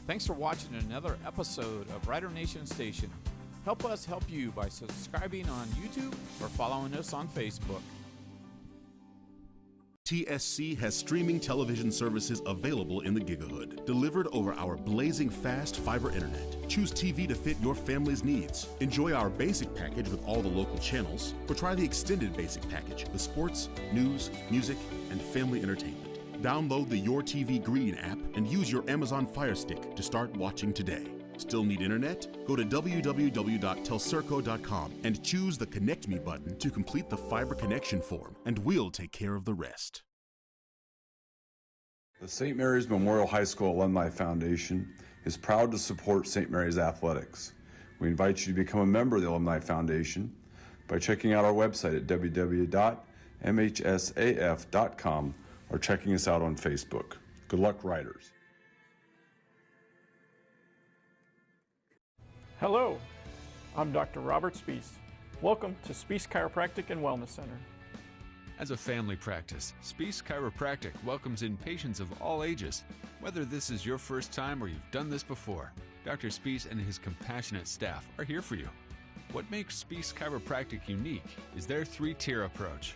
Thanks for watching another episode of Rider Nation Station. Help us help you by subscribing on YouTube or following us on Facebook. TSC has streaming television services available in the Gigahood, delivered over our blazing fast fiber internet. Choose TV to fit your family's needs. Enjoy our basic package with all the local channels, or try the extended basic package with sports, news, music, and family entertainment. Download the Your TV Green app and use your Amazon Fire Stick to start watching today. Still need internet? Go to www.telcirco.com and choose the Connect Me button to complete the fiber connection form, and we'll take care of the rest. The St. Mary's Memorial High School Alumni Foundation is proud to support St. Mary's athletics. We invite you to become a member of the Alumni Foundation by checking out our website at www.mhsaf.com or checking us out on Facebook. Good luck, Riders. Hello, I'm Dr. Robert Spees. Welcome to Spees Chiropractic and Wellness Center. As a family practice, Spees Chiropractic welcomes in patients of all ages. Whether this is your first time or you've done this before, Dr. Spees and his compassionate staff are here for you. What makes Spees Chiropractic unique is their three-tier approach.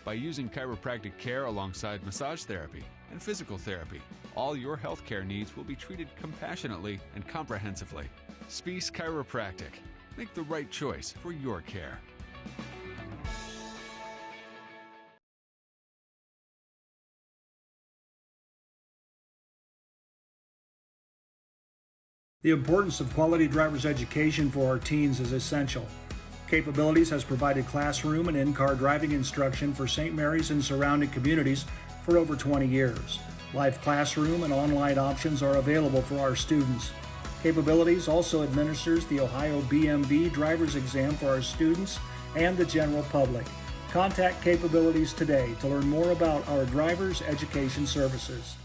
By using chiropractic care alongside massage therapy and physical therapy, all your healthcare needs will be treated compassionately and comprehensively. Spees Chiropractic. Make the right choice for your care. The importance of quality driver's education for our teens is essential. Capabilities has provided classroom and in-car driving instruction for St. Mary's and surrounding communities for over 20 years. Live classroom and online options are available for our students. Capabilities also administers the Ohio BMV driver's exam for our students and the general public. Contact Capabilities today to learn more about our driver's education services.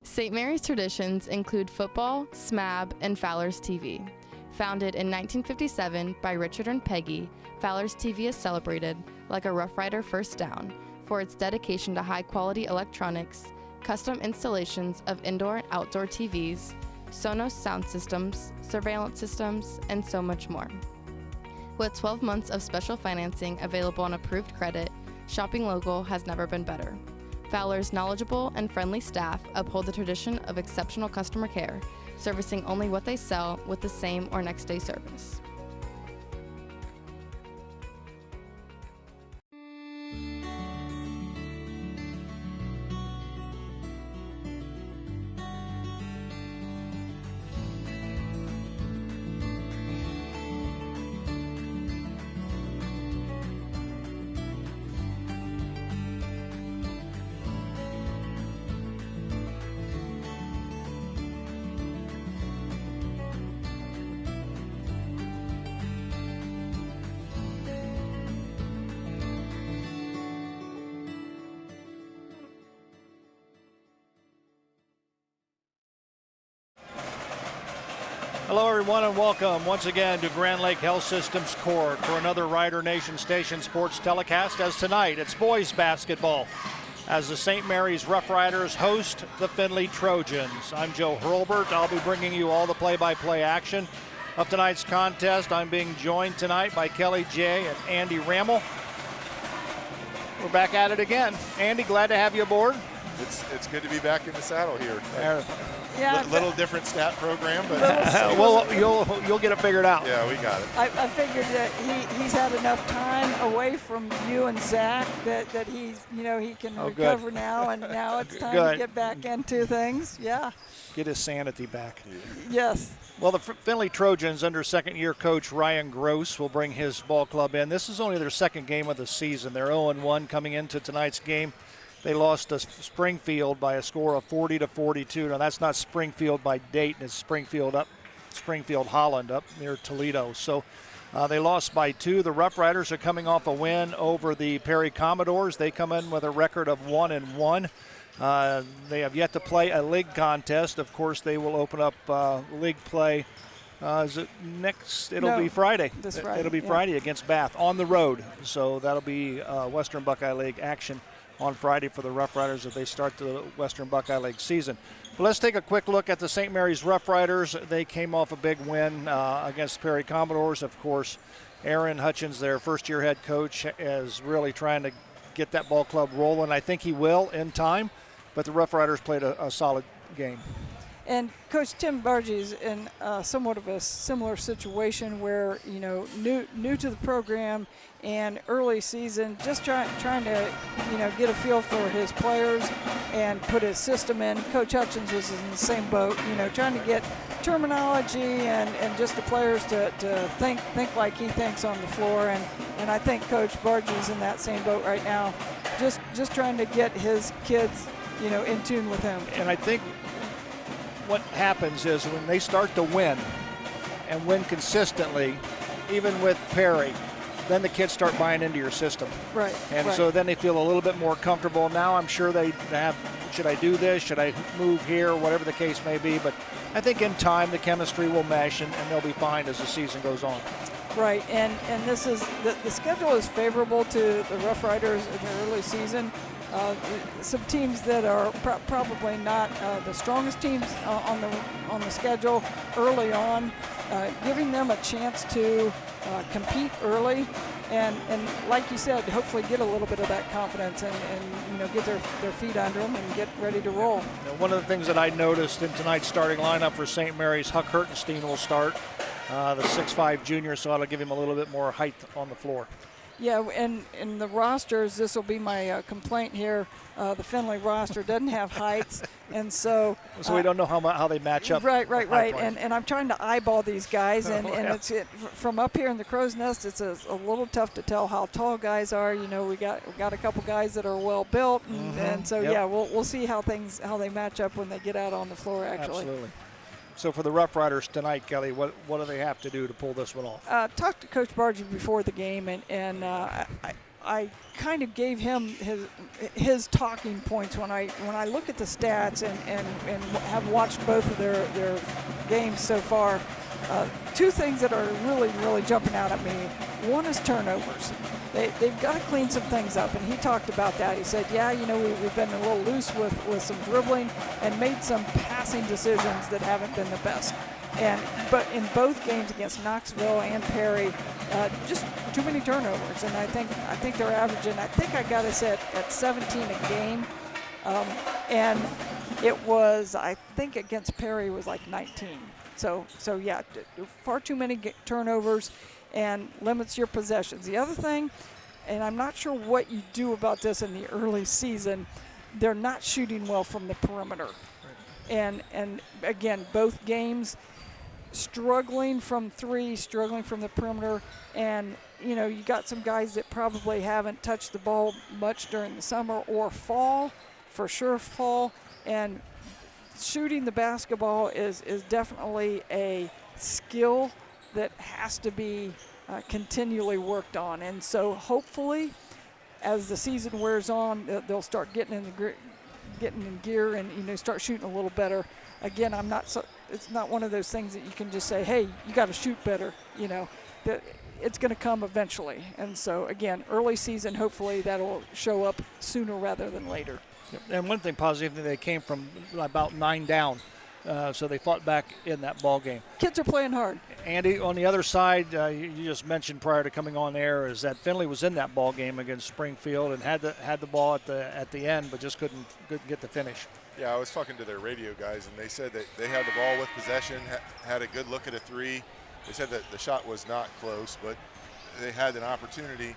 St. Mary's traditions include football, SMAB, and Fowler's TV. Founded in 1957 by Richard and Peggy, Fowler's TV is celebrated, like a Rough Rider First Down, for its dedication to high-quality electronics, custom installations of indoor and outdoor TVs, Sonos sound systems, surveillance systems, and so much more. With 12 months of special financing available on approved credit, shopping local has never been better. Fowler's knowledgeable and friendly staff uphold the tradition of exceptional customer care, servicing only what they sell with the same or next day service. Hello everyone and welcome once again to Grand Lake Health Systems Court for another Rider Nation Station sports telecast, as tonight it's boys basketball as the St. Mary's Rough Riders host the Findlay Trojans. I'm Joe Hurlbert. I'll be bringing you all the play-by-play action of tonight's contest. I'm being joined tonight by Kelly J. and Andy Rammel. We're back at it again. Andy, glad to have you aboard. It's good to be back in the saddle here. Yeah, little different stat program, but well, you'll get it figured out. Yeah, we got it. I figured that he's had enough time away from you and Zach that he can recover now, and now it's time to get back into things. Yeah. Get his sanity back. Yes. Well, the Findlay Trojans, under second-year coach Ryan Gross, will bring his ball club in. This is only their second game of the season. They're 0-1 coming into tonight's game. They lost to Springfield by a score of 40-42. Now, that's not Springfield by Dayton. It's Springfield, Holland, up near Toledo. So they lost by 2. The Rough Riders are coming off a win over the Perry Commodores. They come in with a record of 1-1. They have yet to play a league contest. Of course, they will open up league play. Is it next? It'll be Friday. This Friday. It'll be Friday against Bath on the road. So that'll be Western Buckeye League action on Friday for the Rough Riders as they start the Western Buckeye League season. But let's take a quick look at the St. Mary's Rough Riders. They came off a big win against the Perry Commodores. Of course, Aaron Hutchins, their first-year head coach, is really trying to get that ball club rolling. I think he will in time, but the Rough Riders played a solid game. And Coach Tim Bargey's in somewhat of a similar situation where, new to the program and early season, just trying to, get a feel for his players and put his system in. Coach Hutchins was in the same boat, trying to get terminology and just the players to think like he thinks on the floor. And I think Coach Bargey's in that same boat right now, just trying to get his kids, in tune with him. And I think what happens is when they start to win and win consistently, even with Perry, then the kids start buying into your system. Right. And so then they feel a little bit more comfortable. Now I'm sure they have, should I do this? Should I move here? Whatever the case may be. But I think in time the chemistry will mesh and they'll be fine as the season goes on. Right. And this is the schedule is favorable to the Rough Riders in the early season. Some teams that are probably not the strongest teams on the schedule early on, giving them a chance to compete early, and like you said, hopefully get a little bit of that confidence and get their feet under them and get ready to roll. One of the things that I noticed in tonight's starting lineup for St. Mary's, Huck Hertenstein will start, the 6'5" junior, so that'll give him a little bit more height on the floor. Yeah, and in the rosters, this will be my complaint here. The Findlay roster doesn't have heights, and so we don't know how they match up. Right. And I'm trying to eyeball these guys, and it's from up here in the crow's nest. It's a little tough to tell how tall guys are. We got a couple guys that are well built, and so we'll see how they match up when they get out on the floor. Actually, absolutely. So for the Rough Riders tonight, Kelly, what do they have to do to pull this one off? Talked to Coach Bargey before the game, and I kind of gave him his talking points when I look at the stats and have watched both of their games so far. Two things that are really jumping out at me. One is turnovers. They've got to clean some things up, and he talked about that. He said, we've been a little loose with some dribbling and made some passing decisions that haven't been the best. But in both games against Knoxville and Perry, just too many turnovers, and I think they're averaging. I think I got us at 17 a game, and it was, I think against Perry was like 19. So yeah, far too many turnovers and limits your possessions. The other thing, and I'm not sure what you do about this in the early season, they're not shooting well from the perimeter. And again, both games struggling from three, struggling from the perimeter, and you got some guys that probably haven't touched the ball much during the summer or fall, for sure fall, and shooting the basketball is definitely a skill that has to be continually worked on. And so hopefully as the season wears on, they'll start getting in gear and start shooting a little better. Again, it's not one of those things that you can just say, hey, you got to shoot better. It's going to come eventually. And so again, early season, hopefully that'll show up sooner rather than later. And one thing positive, they came from about 9 down, so they fought back in that ball game. Kids are playing hard. Andy, on the other side, you just mentioned prior to coming on air, is that Findlay was in that ball game against Springfield and had the ball at the end, but just couldn't get the finish. Yeah, I was talking to their radio guys, and they said that they had the ball with possession, had a good look at a three. They said that the shot was not close, but they had an opportunity.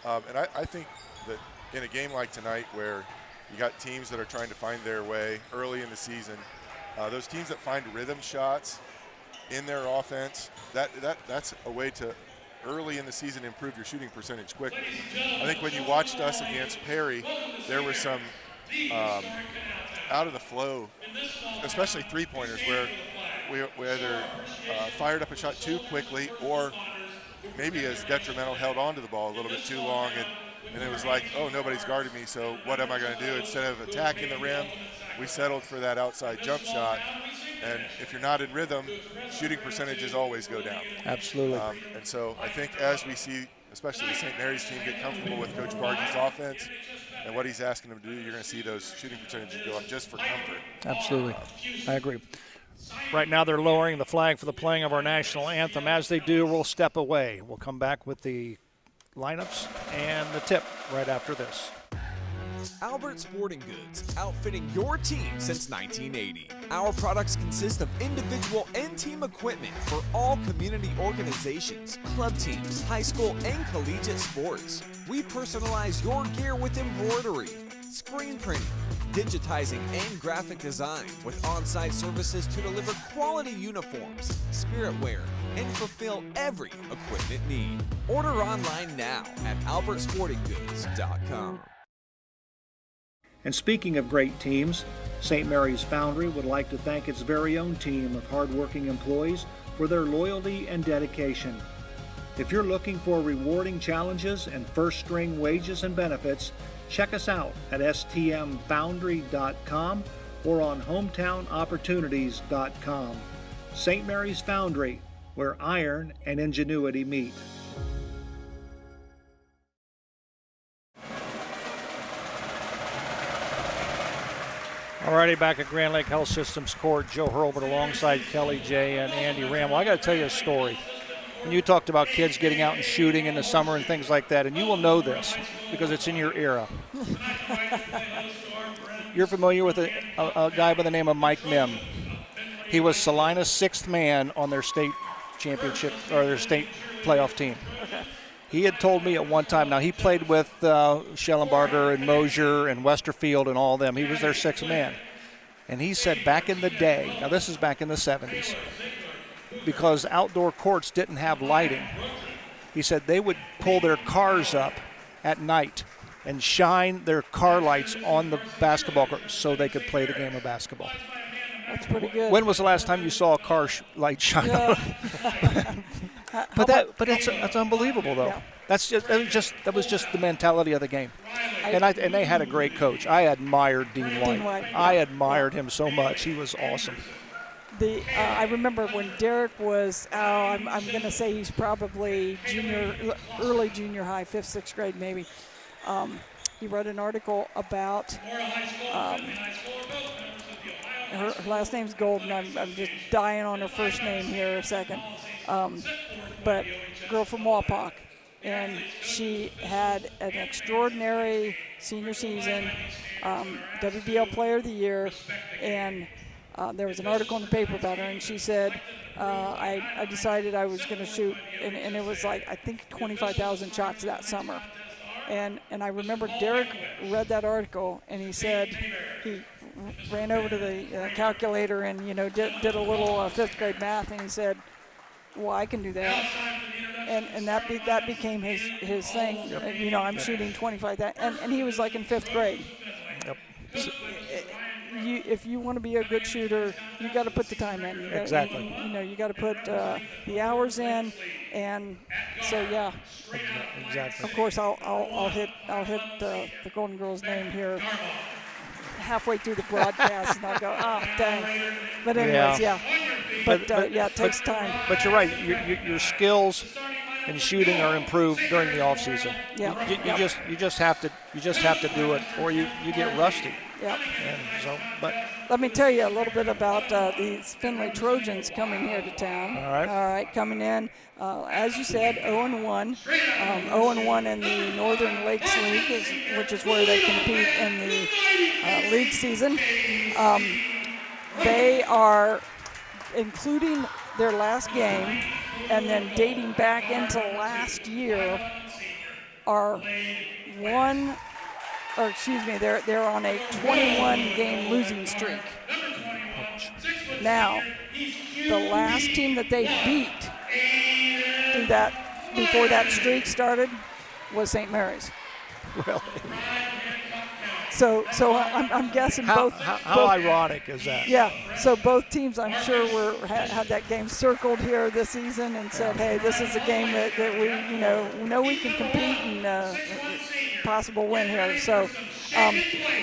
And I think that in a game like tonight where you got teams that are trying to find their way early in the season, those teams that find rhythm shots in their offense, that's a way to early in the season improve your shooting percentage quickly. I think when you watched us against Perry, there were some out of the flow, especially three-pointers, where we either fired up a shot too quickly or maybe as detrimental held on to the ball a little bit too long, and it was like, oh, nobody's guarding me, so what am I going to do? Instead of attacking the rim, we settled for that outside jump shot. And if you're not in rhythm, shooting percentages always go down. Absolutely. And so I think as we see, especially the St. Mary's team, get comfortable with Coach Bargey's offense and what he's asking them to do, you're going to see those shooting percentages go up just for comfort. Absolutely. I agree. Right now they're lowering the flag for the playing of our national anthem. As they do, we'll step away. We'll come back with the lineups and the tip right after this. Albert Sporting Goods, outfitting your team since 1980. Our products consist of individual and team equipment for all community organizations, club teams, high school and collegiate sports. We personalize your gear with embroidery, screen printing, digitizing and graphic design with on-site services to deliver quality uniforms, spirit wear, and fulfill every equipment need. Order online now at albertsportinggoods.com. And speaking of great teams, St. Mary's Foundry would like to thank its very own team of hardworking employees for their loyalty and dedication. If you're looking for rewarding challenges and first-string wages and benefits, check us out at stmfoundry.com or on hometownopportunities.com. St. Mary's Foundry, where iron and ingenuity meet. Alrighty, back at Grand Lake Health Systems Court, Joe Hurlbert alongside Kelly J and Andy Ramel. I got to tell you a story. When you talked about kids getting out and shooting in the summer and things like that, and you will know this because it's in your era. You're familiar with a guy by the name of Mike Mim. He was Salina's sixth man on their state championship or their state playoff team. Okay. He had told me at one time, now he played with Schellenbarger and Mosier and Westerfield and all of them. He was their sixth man. And he said back in the day, now this is back in the 70s, because outdoor courts didn't have lighting, he said they would pull their cars up at night and shine their car lights on the basketball court so they could play the game of basketball. That's pretty good. When was the last time you saw a car light shine on? But that's unbelievable though. Yeah. That was just the mentality of the game, and they had a great coach. I admired Dean White. I admired him so much. He was awesome. I remember when Derek was, I'm going to say he's probably early junior high, 5th, 6th grade maybe. He wrote an article about. Her last name's Golden. I'm just dying on her first name here a second. But girl from Wapak, and she had an extraordinary senior season, WBL Player of the Year, and there was an article in the paper about her, and she said, I decided I was going to shoot, and it was like, I think 25,000 shots that summer. And I remember Derek read that article, and he said he ran over to the calculator and, did a little 5th grade math, and he said, well, I can do that. And that became his thing. Yep. I'm shooting 25,000, and he was like in 5th grade. Yep. If you want to be a good shooter, you got to put the time in. Exactly. You got to put the hours in, and so yeah. Exactly. Of course, I'll hit the Golden Girl's name here halfway through the broadcast, and I'll go, dang. But anyways, yeah. But it takes time. But you're right. Your skills in shooting are improved during the off season. Yeah. You just have to do it, or you get rusty. Yep. And so, but let me tell you a little bit about these Findlay Trojans coming here to town. All right, coming in, as you said, 0-1. 0-1 in the Northern Lakes League, which is where they compete in the league season. They are, including their last game, and then dating back into last year, are they're on a 21-game losing streak. Now, the last team that they beat before that streak started was St. Mary's. Really? So I'm guessing how both. How ironic is that? Yeah. So both teams, I'm sure, had that game circled here this season and said, "Hey, this is a game that we know we can compete and possible win here." So,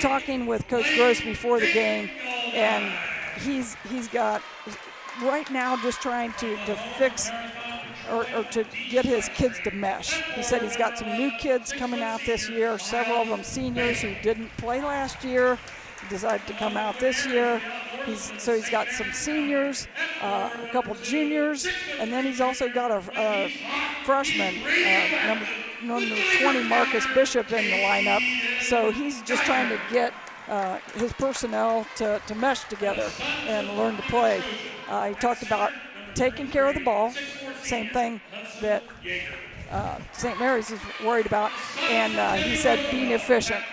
talking with Coach Gross before the game, and he's got right now just trying to fix or to get his kids to mesh. He said he's got some new kids coming out this year, several of them seniors who didn't play last year, decided to come out this year. So he's got some seniors, a couple juniors, and then he's also got a freshman, number 20, Marcus Bishop, in the lineup. So he's just trying to get his personnel to mesh together and learn to play. He talked about taking care of the ball, same thing that St. Mary's is worried about, and he said being efficient,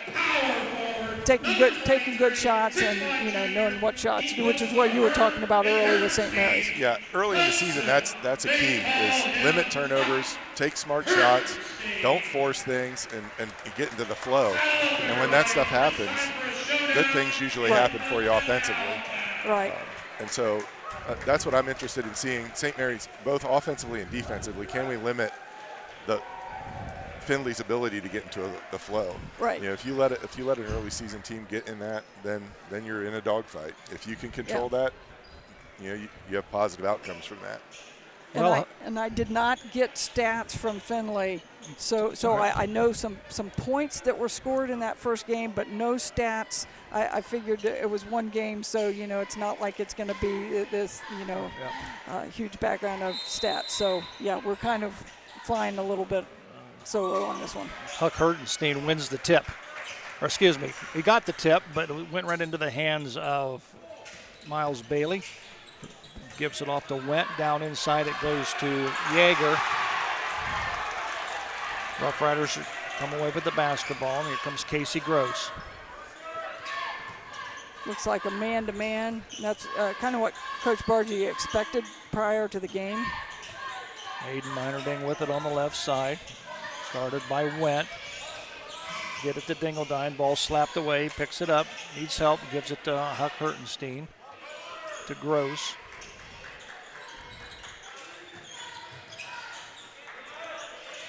taking good shots, and knowing what shots, which is what you were talking about earlier with St. Mary's. Yeah, early in the season, that's a key, is limit turnovers, take smart shots, don't force things, and get into the flow. And when that stuff happens, good things usually happen for you offensively. Right. And so that's what I'm interested in seeing. St. Mary's, both offensively and defensively, can we limit Findlay's ability to get into the flow? Right. If you let an early season team get in that, then you're in a dogfight. If you can control that, you have positive outcomes from that. And I did not get stats from Findlay, so I know some points that were scored in that first game, but no stats. I figured it was one game, so it's not like it's going to be this huge background of stats. So yeah, we're kind of flying a little bit solo on this one. Huck Hertenstein wins the tip, or excuse me, he got the tip, but it went right into the hands of Miles Bailey. Gives it off to Went. Down inside it goes to Yeager. Rough Riders come away with the basketball, and here comes Casey Gross. Looks like a man-to-man. That's kind of what Coach Bargy expected prior to the game. Aiden Meinerding with it on the left side. Guarded by Went. Get it to Dingledine. Ball slapped away. Picks it up. Needs help. Gives it to Huck Hertenstein. To Gross.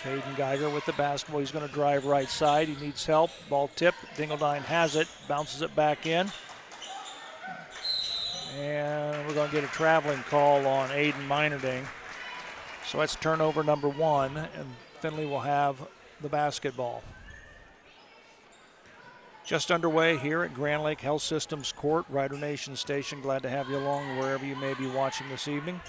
Caden Geiger with the basketball. He's going to drive right side. He needs help. Ball tipped. Dingledine has it. Bounces it back in. And we're going to get a traveling call on Aiden Meinerding. So that's turnover number 1, and Findlay will have the basketball. Just underway here at Grand Lake Health Systems Court, Rider Nation Station. Glad to have you along wherever you may be watching this evening.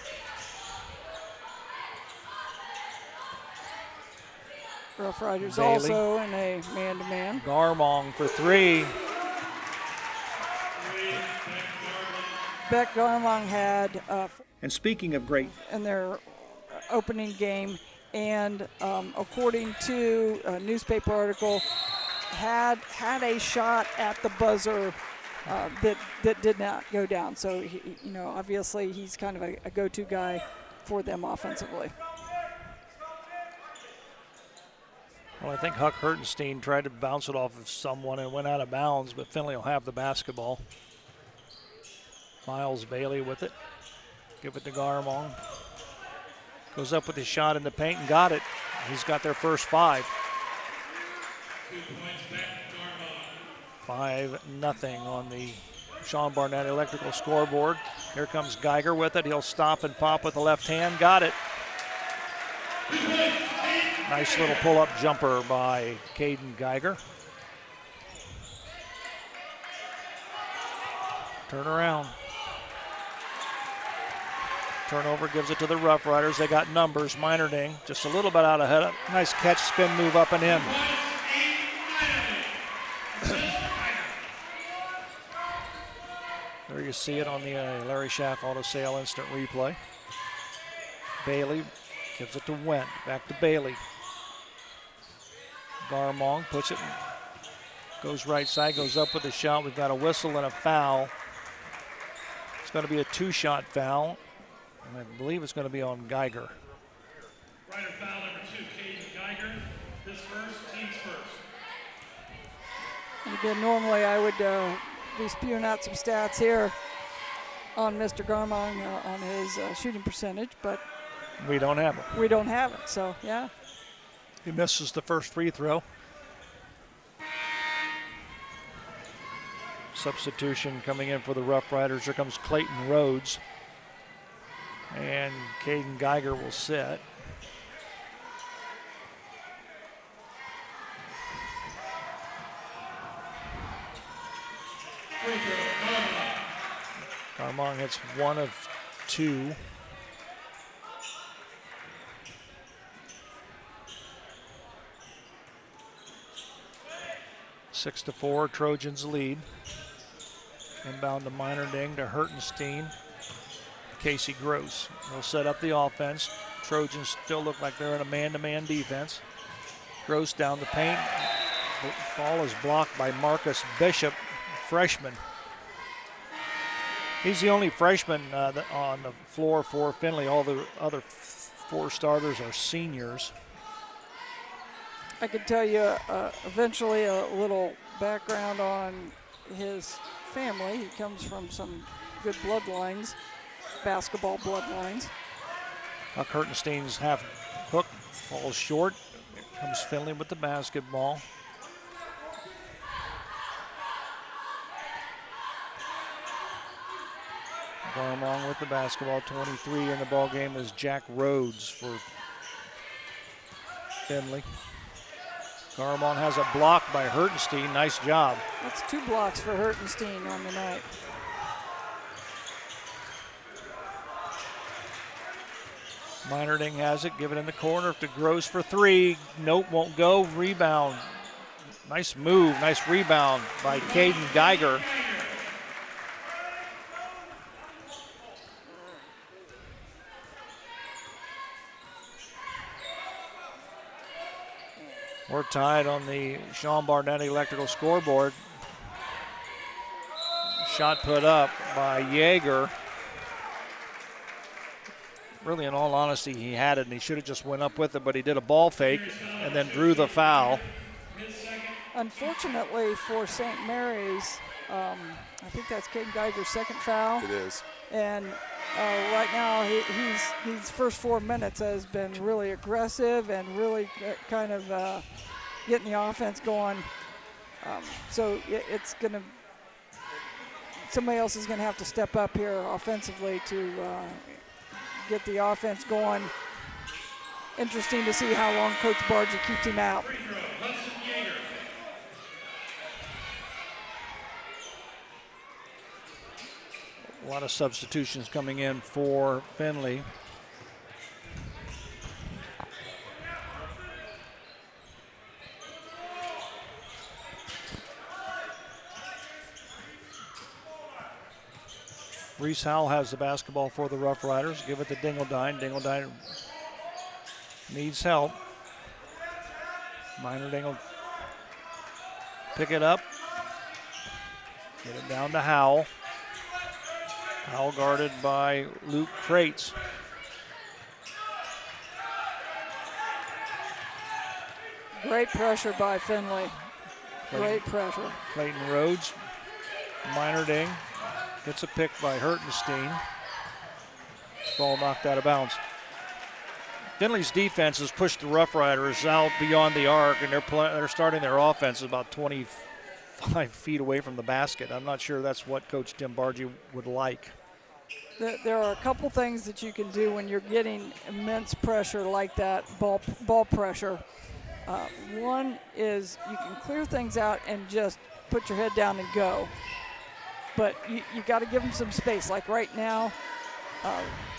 Rough Riders Bailey. Also in a man-to-man. Garmong for 3. Beck Garmong had, And speaking of great, in their opening game, and according to a newspaper article, had a shot at the buzzer that did not go down. So obviously he's kind of a go-to guy for them offensively. Well, I think Huck Hertenstein tried to bounce it off of someone and went out of bounds, but Findlay will have the basketball. Miles Bailey with it. Give it to Garmong. Goes up with his shot in the paint and got it. He's got their first 5. 5-0 on the Sean Barnett Electrical scoreboard. Here comes Geiger with it. He'll stop and pop with the left hand. Got it. Nice little pull-up jumper by Caden Geiger. Turn around. Turnover, gives it to the Rough Riders. They got numbers. Meinerding just a little bit out ahead. Nice catch, spin move up and in. There you see it on the Larry Schaff Auto Sale instant replay. Bailey gives it to Went. Back to Bailey. Garmong puts it, goes right side, goes up with a shot. We've got a whistle and a foul. It's going to be a 2-shot foul, and I believe it's going to be on Geiger. Rider foul number 2, Caden Geiger. This first, team's first. And again, normally I would be spewing out some stats here on Mr. Garmong on his shooting percentage, but we don't have it. We don't have it, so yeah. He misses the first free throw. Substitution coming in for the Rough Riders. Here comes Clayton Rhodes. And Caden Geiger will sit. Garmong hits 1 of 2. Six to 4, Trojans lead. Inbound to Meinerding to Hertenstein. Casey Gross will set up the offense. Trojans still look like they're in a man-to-man defense. Gross down the paint. The ball is blocked by Marcus Bishop, freshman. He's the only freshman on the floor for Findlay. All the other 4 starters are seniors. I could tell you eventually a little background on his family. He comes from some good bloodlines, basketball bloodlines. Huck Hertenstein's half hook falls short. Here comes Findlay with the basketball. Garmong with the basketball. 23 in the ball game is Jack Rhodes for Findlay. Garmong has a block by Hertenstein. Nice job. That's 2 blocks for Hertenstein on the night. Meinerding has it. Give it in the corner to Gross for 3. Nope, won't go. Rebound. Nice move. Nice rebound by Caden Geiger. We're tied on the Sean Barnett electrical scoreboard. Shot put up by Yeager. Really, in all honesty, he had it and he should have just went up with it, but he did a ball fake and then drew the foul. Unfortunately for St. Mary's, I think that's Caden Geiger's 2nd foul. It is. And right now, his first 4 minutes has been really aggressive and really kind of getting the offense going. So it's going to, somebody else is going to have to step up here offensively to get the offense going. Interesting to see how long Coach Bargy keeps him out. A lot of substitutions coming in for Findlay. Reese Howell has the basketball for the Rough Riders. Give it to Dingledine. Dingledine needs help. Meinerding will pick it up. Get it down to Howell. Howell guarded by Luke Crates. Great pressure by Findlay. Great pressure. Clayton Rhodes. Meinerding gets a pick by Hertenstein. Ball knocked out of bounds. Findlay's defense has pushed the Rough Riders out beyond the arc, and they're starting their offense about 25 feet away from the basket. I'm not sure that's what Coach Tim Bargy would like. There are a couple things that you can do when you're getting immense pressure like that, ball pressure. One is you can clear things out and just put your head down and go. But you got to give them some space. Like right now,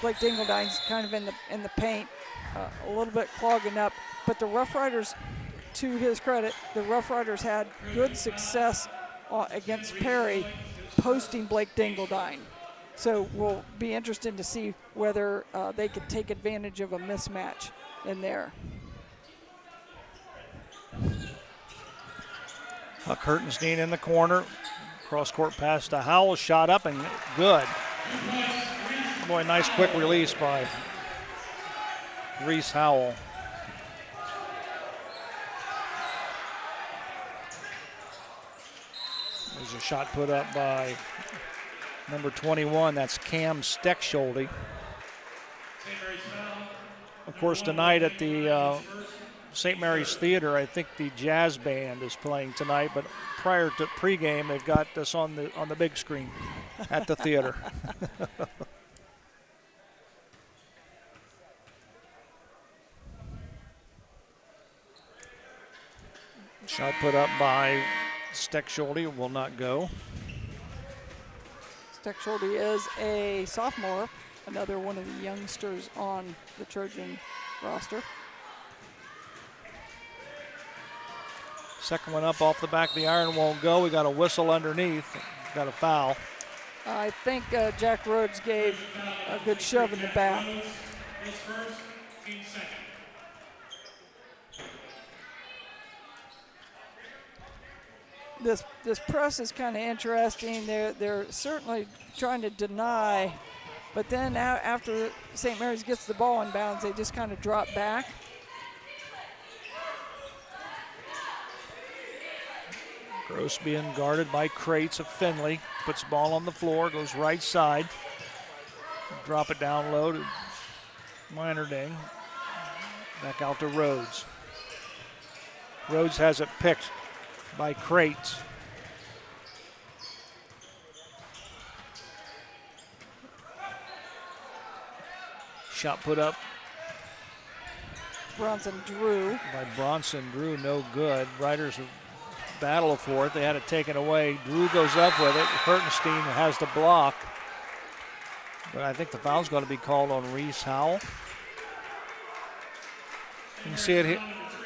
Blake Dingledine's kind of in the paint, a little bit clogging up. But the Rough Riders, to his credit, the Rough Riders had good success against Perry posting Blake Dingledine. So we'll be interested to see whether they could take advantage of a mismatch in there. Huck Hertenstein in the corner. Cross-court pass to Howell. Shot up and good. Boy, nice quick release by Reese Howell. There's a shot put up by number 21. That's Cam Steckschulte. Of course, tonight at the St. Mary's Theater, I think the jazz band is playing tonight, but prior to pregame, they've got this on the big screen at the theater. Shot put up by Steckschulte will not go. Texordy is a sophomore, another one of the youngsters on the Trojan roster. Second one up off the back of the iron won't go. We got a whistle underneath. Got a foul. I think Jack Rhodes gave a good shove in the back. This press is kind of interesting. They're certainly trying to deny, but then after St. Mary's gets the ball in bounds, they just kind of drop back. Gross being guarded by Crates of Findlay. Puts the ball on the floor, goes right side. Drop it down low to Minerding. Back out to Rhodes. Rhodes has it picked by Crates. Shot put up Bronson Drew. By Bronson Drew, no good. Riders battle for it. They had it taken away. Drew goes up with it. Hertenstein has the block. But I think the foul's going to be called on Reese Howell. You can see it here.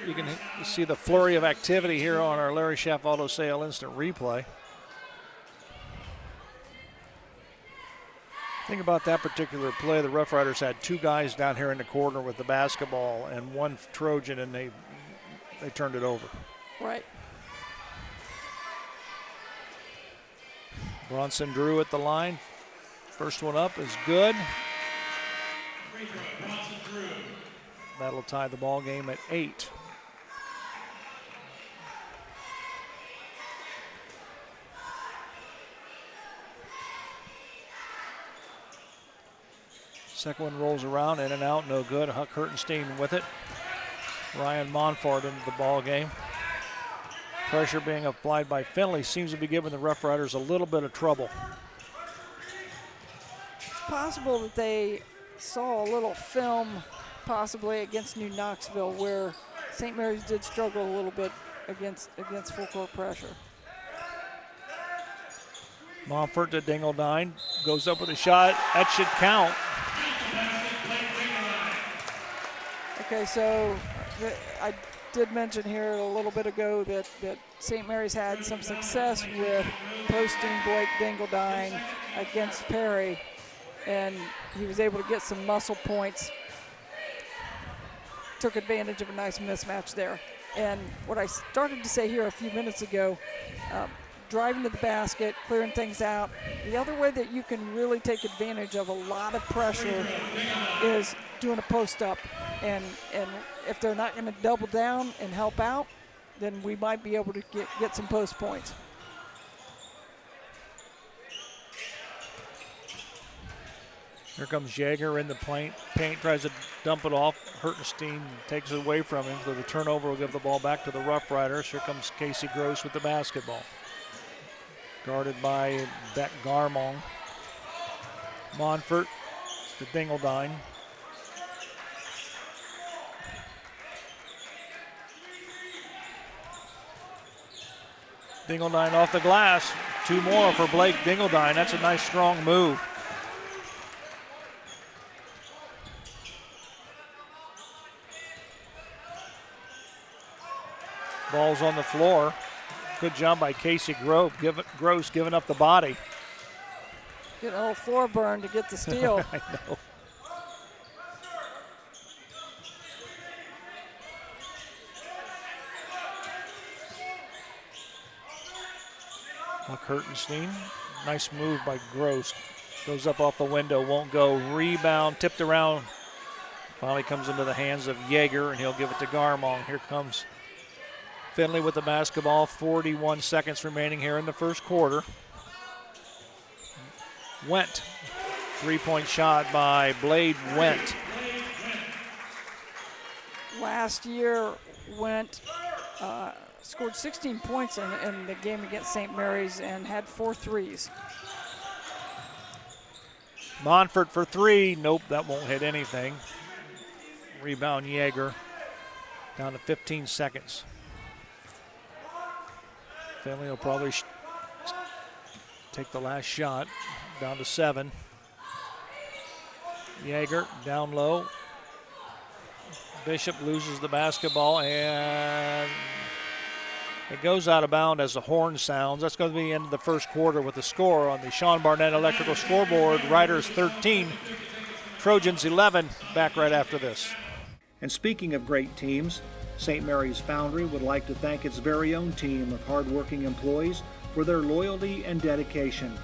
You can see the flurry of activity here on our Larry Schaff Auto Sale instant replay. Think about that particular play. The Rough Riders had two guys down here in the corner with the basketball and one Trojan, and they turned it over. Right. Bronson Drew at the line. First one up is good. That'll tie the ball game at 8. Second one rolls around, in and out, no good. Huck Hertenstein with it. Ryan Monfort into the ball game. Pressure being applied by Findlay seems to be giving the Rough Riders a little bit of trouble. It's possible that they saw a little film possibly against New Knoxville where St. Mary's did struggle a little bit against full court pressure. Monfort to Dingledine, goes up with a shot. That should count. Okay, so I did mention here a little bit ago that St. Mary's had some success with posting Blake Dingledine against Perry, and he was able to get some muscle points. Took advantage of a nice mismatch there. And what I started to say here a few minutes ago, driving to the basket, clearing things out. The other way that you can really take advantage of a lot of pressure is doing a post up. And if they're not going to double down and help out, then we might be able to get some post points. Here comes Jaeger in the paint, tries to dump it off. Hertenstein takes it away from him, so the turnover will give the ball back to the Rough Riders. Here comes Casey Gross with the basketball. Guarded by Beck Garmong. Monfort to Dingledine. Dingledine off the glass. 2 more for Blake Dingledine. That's a nice strong move. Ball's on the floor. Good job by Casey Gross giving up the body. Get a whole floor burn to get the steal. I know. Huck Hertenstein. Nice move by Gross. Goes up off the window, won't go. Rebound, tipped around. Finally comes into the hands of Jaeger, and he'll give it to Garmong. Here comes Findlay with the basketball. 41 seconds remaining here in the first quarter. Went. 3-point shot by Blade Went. Last year, Went scored 16 points in the game against St. Mary's and had 4 threes. Monfort for 3. Nope, that won't hit anything. Rebound Jaeger. Down to 15 seconds. Findlay will probably take the last shot. down to 7. Yeager down low. Bishop loses the basketball, and it goes out of bounds as the horn sounds. That's going to be the end of the first quarter with the score on the Sean Barnett Electrical scoreboard. Riders 13, Trojans 11. Back right after this. And speaking of great teams, St. Mary's Foundry would like to thank its very own team of hardworking employees for their loyalty and dedication.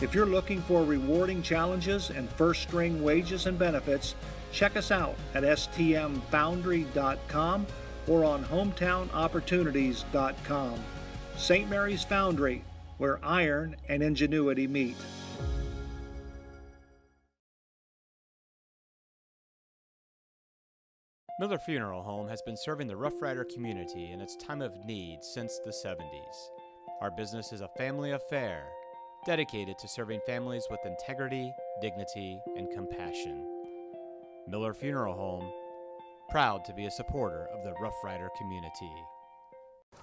If you're looking for rewarding challenges and first-string wages and benefits, check us out at stmfoundry.com or on hometownopportunities.com. St. Mary's Foundry, where iron and ingenuity meet. Miller Funeral Home has been serving the Rough Rider community in its time of need since the 70s. Our business is a family affair, dedicated to serving families with integrity, dignity, and compassion. Miller Funeral Home, proud to be a supporter of the Rough Rider community.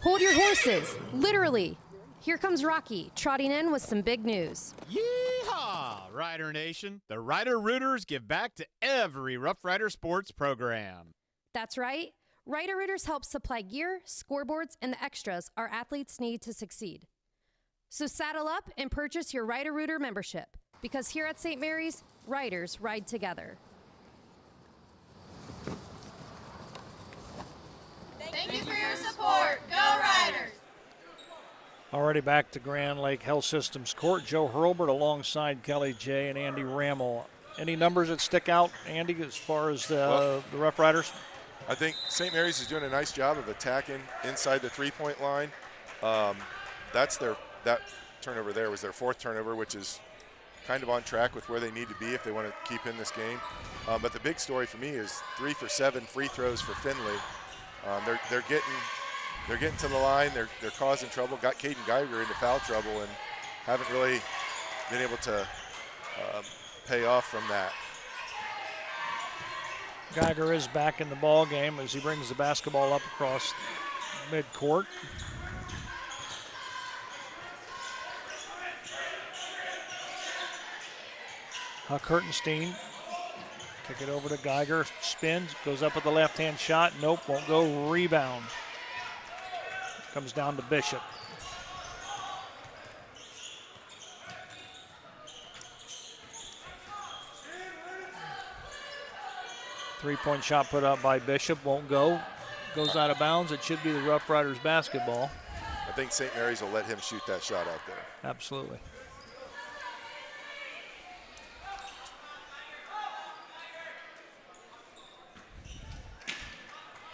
Hold your horses, literally. Here comes Rocky, trotting in with some big news. Yeehaw, Rider Nation! The Rider Rooters give back to every Rough Rider sports program. That's right. Rider Rooters help supply gear, scoreboards, and the extras our athletes need to succeed. So saddle up and purchase your Rider Rooter membership, because here at St. Mary's, Riders ride together. Thank you for your support. Go Riders! Already back to Grand Lake Health Systems Court. Joe Hurlbert alongside Kelly J. and Andy Rammel. Any numbers that stick out, Andy, as far as the Rough Riders? I think St. Mary's is doing a nice job of attacking inside the three-point line. That turnover there was their 4th turnover, which is kind of on track with where they need to be if they want to keep in this game. But the big story for me is 3 for 7 free throws for Findlay. They're getting to the line. They're causing trouble. Got Caden Geiger into foul trouble and haven't really been able to pay off from that. Geiger is back in the ball game as he brings the basketball up across midcourt. Huck Hurtenstein, kick it over to Geiger, spins, goes up with the left-hand shot. Nope, won't go. Rebound. Comes down to Bishop. Three-point shot put up by Bishop, won't go. Goes out of bounds. It should be the Rough Riders basketball. I think St. Mary's will let him shoot that shot out there. Absolutely.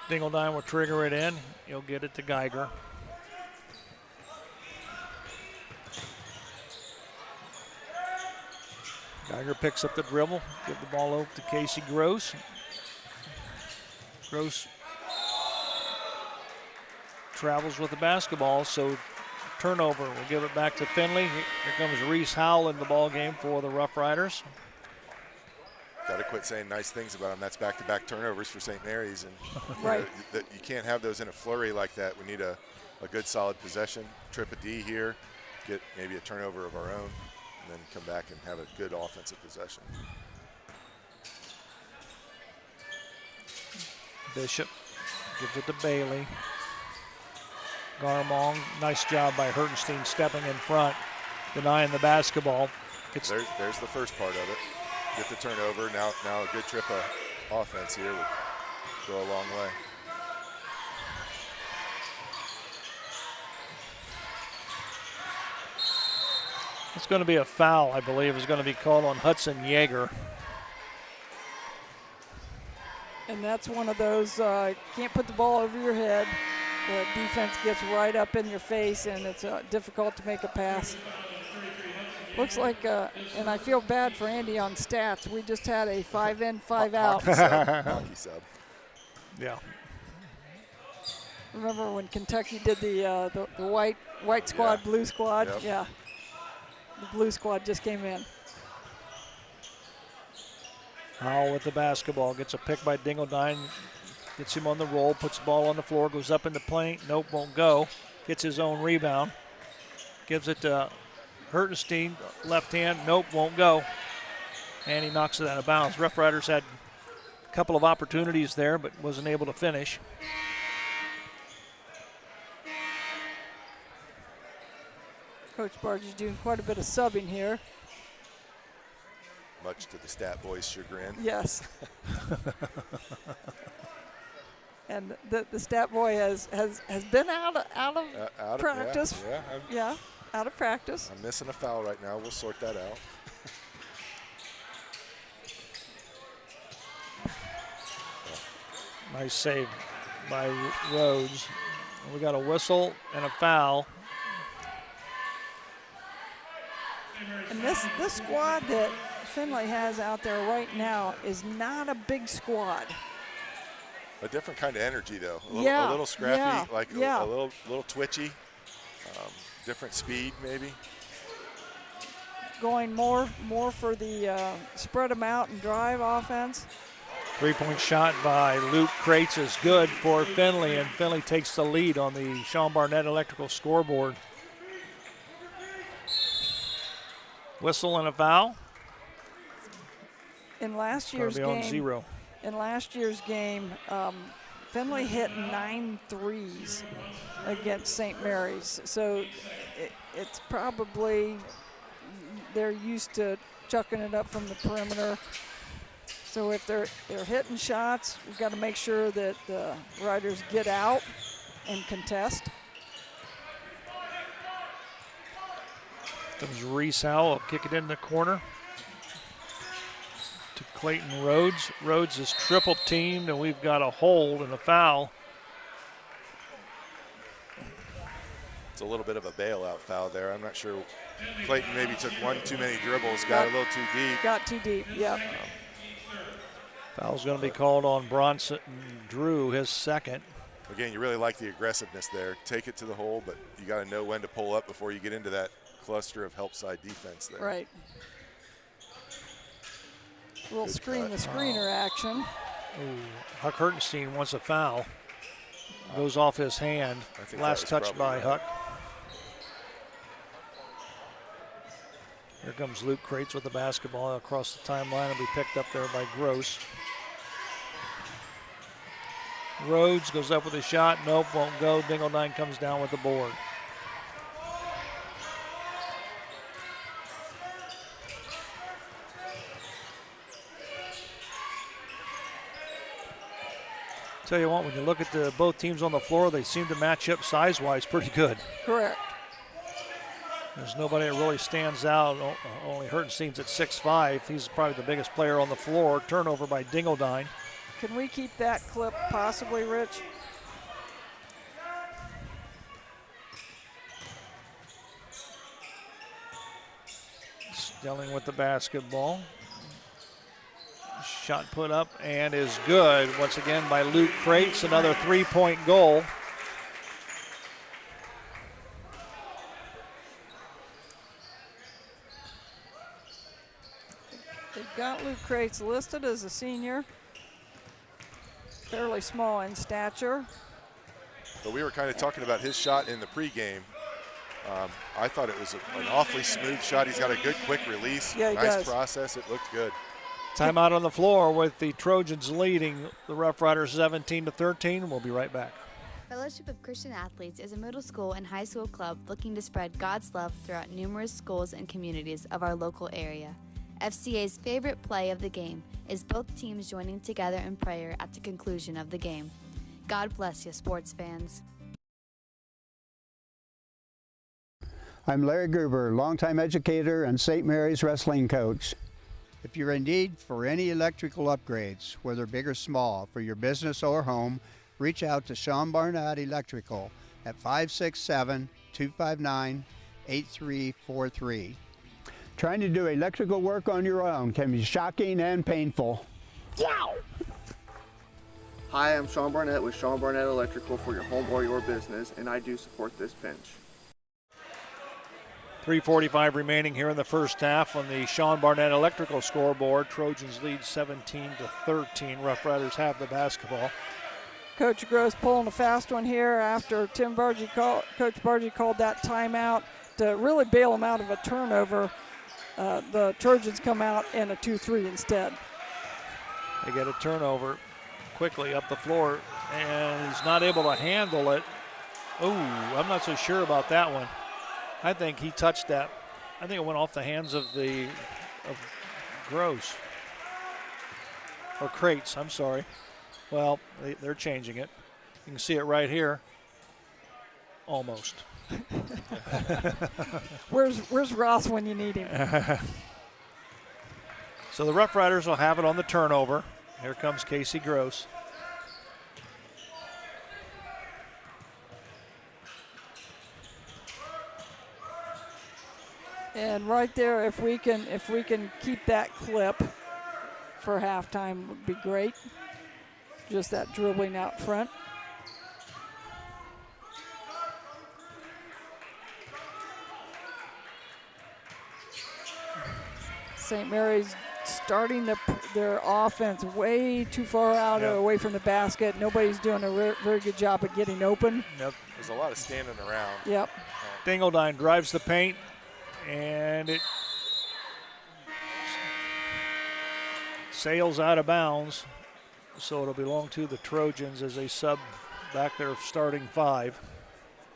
Dingledine will trigger it in. He'll get it to Geiger. Geiger picks up the dribble, give the ball over to Casey Gross. Gross travels with the basketball, so turnover. We'll give it back to Findlay. Here comes Reese Howell in the ball game for the Rough Riders. Got to quit saying nice things about him. That's back-to-back turnovers for St. Mary's, and right. You can't have those in a flurry like that. We need a good solid possession, trip a D here, get maybe a turnover of our own, and then come back and have a good offensive possession. Bishop gives it to Bailey. Garmong, nice job by Hurtenstein stepping in front, denying the basketball. There's the first part of it. Get the turnover. Now a good trip of offense here would go a long way. It's going to be a foul, I believe, is going to be called on Hudson Yeager. And that's one of those, can't put the ball over your head. The defense gets right up in your face, and it's difficult to make a pass. Looks like, and I feel bad for Andy on stats. We just had a 5 in, 5 out. Hockey sub. Yeah. Remember when Kentucky did the white squad, blue squad? Yep. Yeah. The blue squad just came in. Howell with the basketball, gets a pick by Dingledine, gets him on the roll, puts the ball on the floor, goes up in the paint, nope, won't go. Gets his own rebound, gives it to Hertenstein, left hand, nope, won't go. And he knocks it out of bounds. Rough Riders had a couple of opportunities there, but wasn't able to finish. Coach Barge is doing quite a bit of subbing here. Much to the stat boys' chagrin. Yes. And the stat boy has been out of practice. Out of practice. I'm missing a foul right now. We'll sort that out. Nice save by Rhodes. We got a whistle and a foul. And this squad that Findlay has out there right now is not a big squad. A different kind of energy, though. A little scrappy, a little twitchy. Different speed, maybe. Going more for the spread them out and drive offense. 3-point shot by Luke Kraetz is good for Findlay, and Findlay takes the lead on the Sean Barnett Electrical scoreboard. Whistle and a foul. In last year's game, on 0. In last year's game, Findlay hit 9 threes against St. Mary's, so it's probably they're used to chucking it up from the perimeter. So if they're hitting shots, we've got to make sure that the Riders get out and contest. Comes Reese Howell, kick it in the corner to Clayton Rhodes. Rhodes is triple teamed, and we've got a hold and a foul. It's a little bit of a bailout foul there. I'm not sure. Clayton maybe took one too many dribbles, got a little too deep. Got too deep, yeah. Foul's going to be called on Bronson Drew, his second. Again, you really like the aggressiveness there. Take it to the hole, but you got to know when to pull up before you get into that cluster of help side defense there. Right. A little screener action. Ooh, Huck Hertenstein wants a foul. Goes off his hand. Last touch by Huck. Here comes Luke Kraetz with the basketball across the timeline. It'll be picked up there by Gross. Rhodes goes up with a shot. Nope, won't go. Dingeldine comes down with the board. Tell you what, when you look at both teams on the floor, they seem to match up size-wise pretty good. Correct. There's nobody that really stands out. Only Hertenstein's at 6'5". He's probably the biggest player on the floor. Turnover by Dingeldine. Can we keep that clip possibly, Rich? Stelling with the basketball. Shot put up and is good. Once again by Luke Kraetz, another 3-point goal. They've got Luke Kraetz listed as a senior. Fairly small in stature. But we were kind of talking about his shot in the pregame. I thought it was an awfully smooth shot. He's got a good quick release. Yeah, nice process. It looked good. Timeout on the floor with the Trojans leading the Rough Riders 17-13. We'll be right back. Fellowship of Christian Athletes is a middle school and high school club looking to spread God's love throughout numerous schools and communities of our local area. FCA's favorite play of the game is both teams joining together in prayer at the conclusion of the game. God bless you, sports fans. I'm Larry Gruber, longtime educator and St. Mary's wrestling coach. If you're in need for any electrical upgrades, whether big or small, for your business or home, reach out to Sean Barnett Electrical at 567-259-8343. Trying to do electrical work on your own can be shocking and painful. Yow! Hi, I'm Sean Barnett with Sean Barnett Electrical for your home or your business, and I do support this pinch. 3:45 remaining here in the first half on the Sean Barnett Electrical scoreboard. Trojans lead 17-13. Rough Riders have the basketball. Coach Gross pulling a fast one here after Coach Bargy called that timeout. to really bail them out of a turnover, the Trojans come out in a 2-3 instead. They get a turnover quickly up the floor, and he's not able to handle it. Ooh, I'm not so sure about that one. I think he touched that. I think it went off the hands of Gross. Or Crates, I'm sorry. Well, they're changing it. You can see it right here. Almost. Where's Ross when you need him? So the Rough Riders will have it on the turnover. Here comes Casey Gross. And right there, if we can keep that clip for halftime, would be great. Just that dribbling out front. St. Mary's starting their offense way too far out or away from the basket. Nobody's doing a very good job of getting open. Yep. There's a lot of standing around. Yep. Dingledine drives the paint, and it sails out of bounds. So it'll belong to the Trojans as they sub back their starting 5.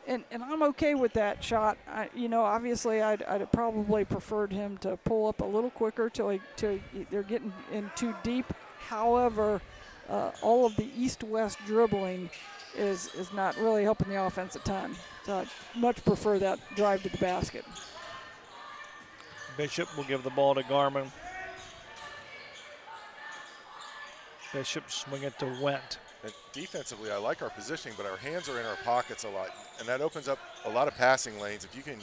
And I'm okay with that shot. Obviously I'd probably preferred him to pull up a little quicker till they're getting in too deep. However, all of the east-west dribbling is not really helping the offense a ton. So I'd much prefer that drive to the basket. Bishop will give the ball to Garman. Bishop swing it to Wendt. And defensively, I like our positioning, but our hands are in our pockets a lot, and that opens up a lot of passing lanes. If you can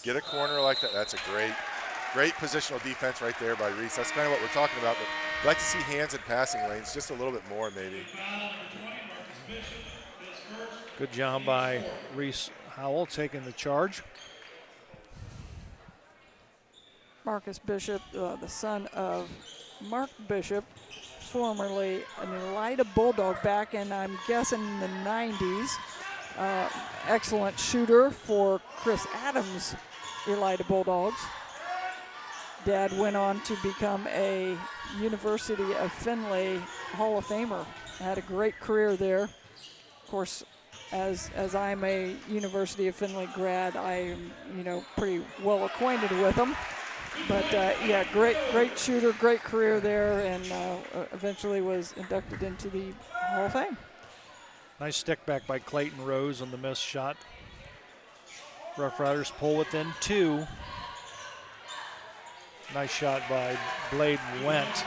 get a corner like that, that's a great positional defense right there by Reese. That's kind of what we're talking about, but I'd like to see hands in passing lanes just a little bit more maybe. Good job by Reese Howell taking the charge. Marcus Bishop, the son of Mark Bishop, formerly an Elida Bulldog back in, I'm guessing, the 90s. Excellent shooter for Chris Adams' Elida Bulldogs. Dad went on to become a University of Findlay Hall of Famer. Had a great career there. Of course, as I'm a University of Findlay grad, I am pretty well acquainted with him. But yeah, great shooter, great career there, and eventually was inducted into the Hall of Fame. Nice stick back by Clayton Rose on the missed shot. Rough Riders pull within 2. Nice shot by Blade Wendt.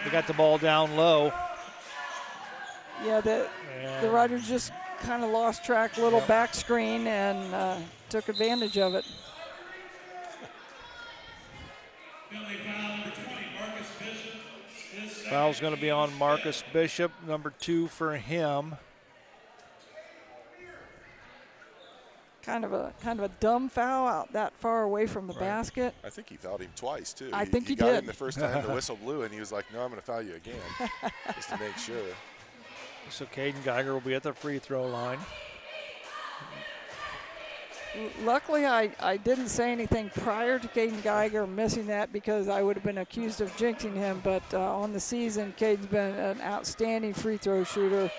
They got the ball down low. Yeah, the Riders just kind of lost track, little back screen, and took advantage of it. Foul's going to be on Marcus Bishop, number 2 for him. Kind of a dumb foul out that far away from the basket. I think he fouled him twice too. I think he got did. him the first time the whistle blew, and he was like, "No, I'm going to foul you again," just to make sure. So Caden Geiger will be at the free throw line. Luckily, I didn't say anything prior to Caden Geiger missing that because I would have been accused of jinxing him. But on the season, Caden's been an outstanding free throw shooter,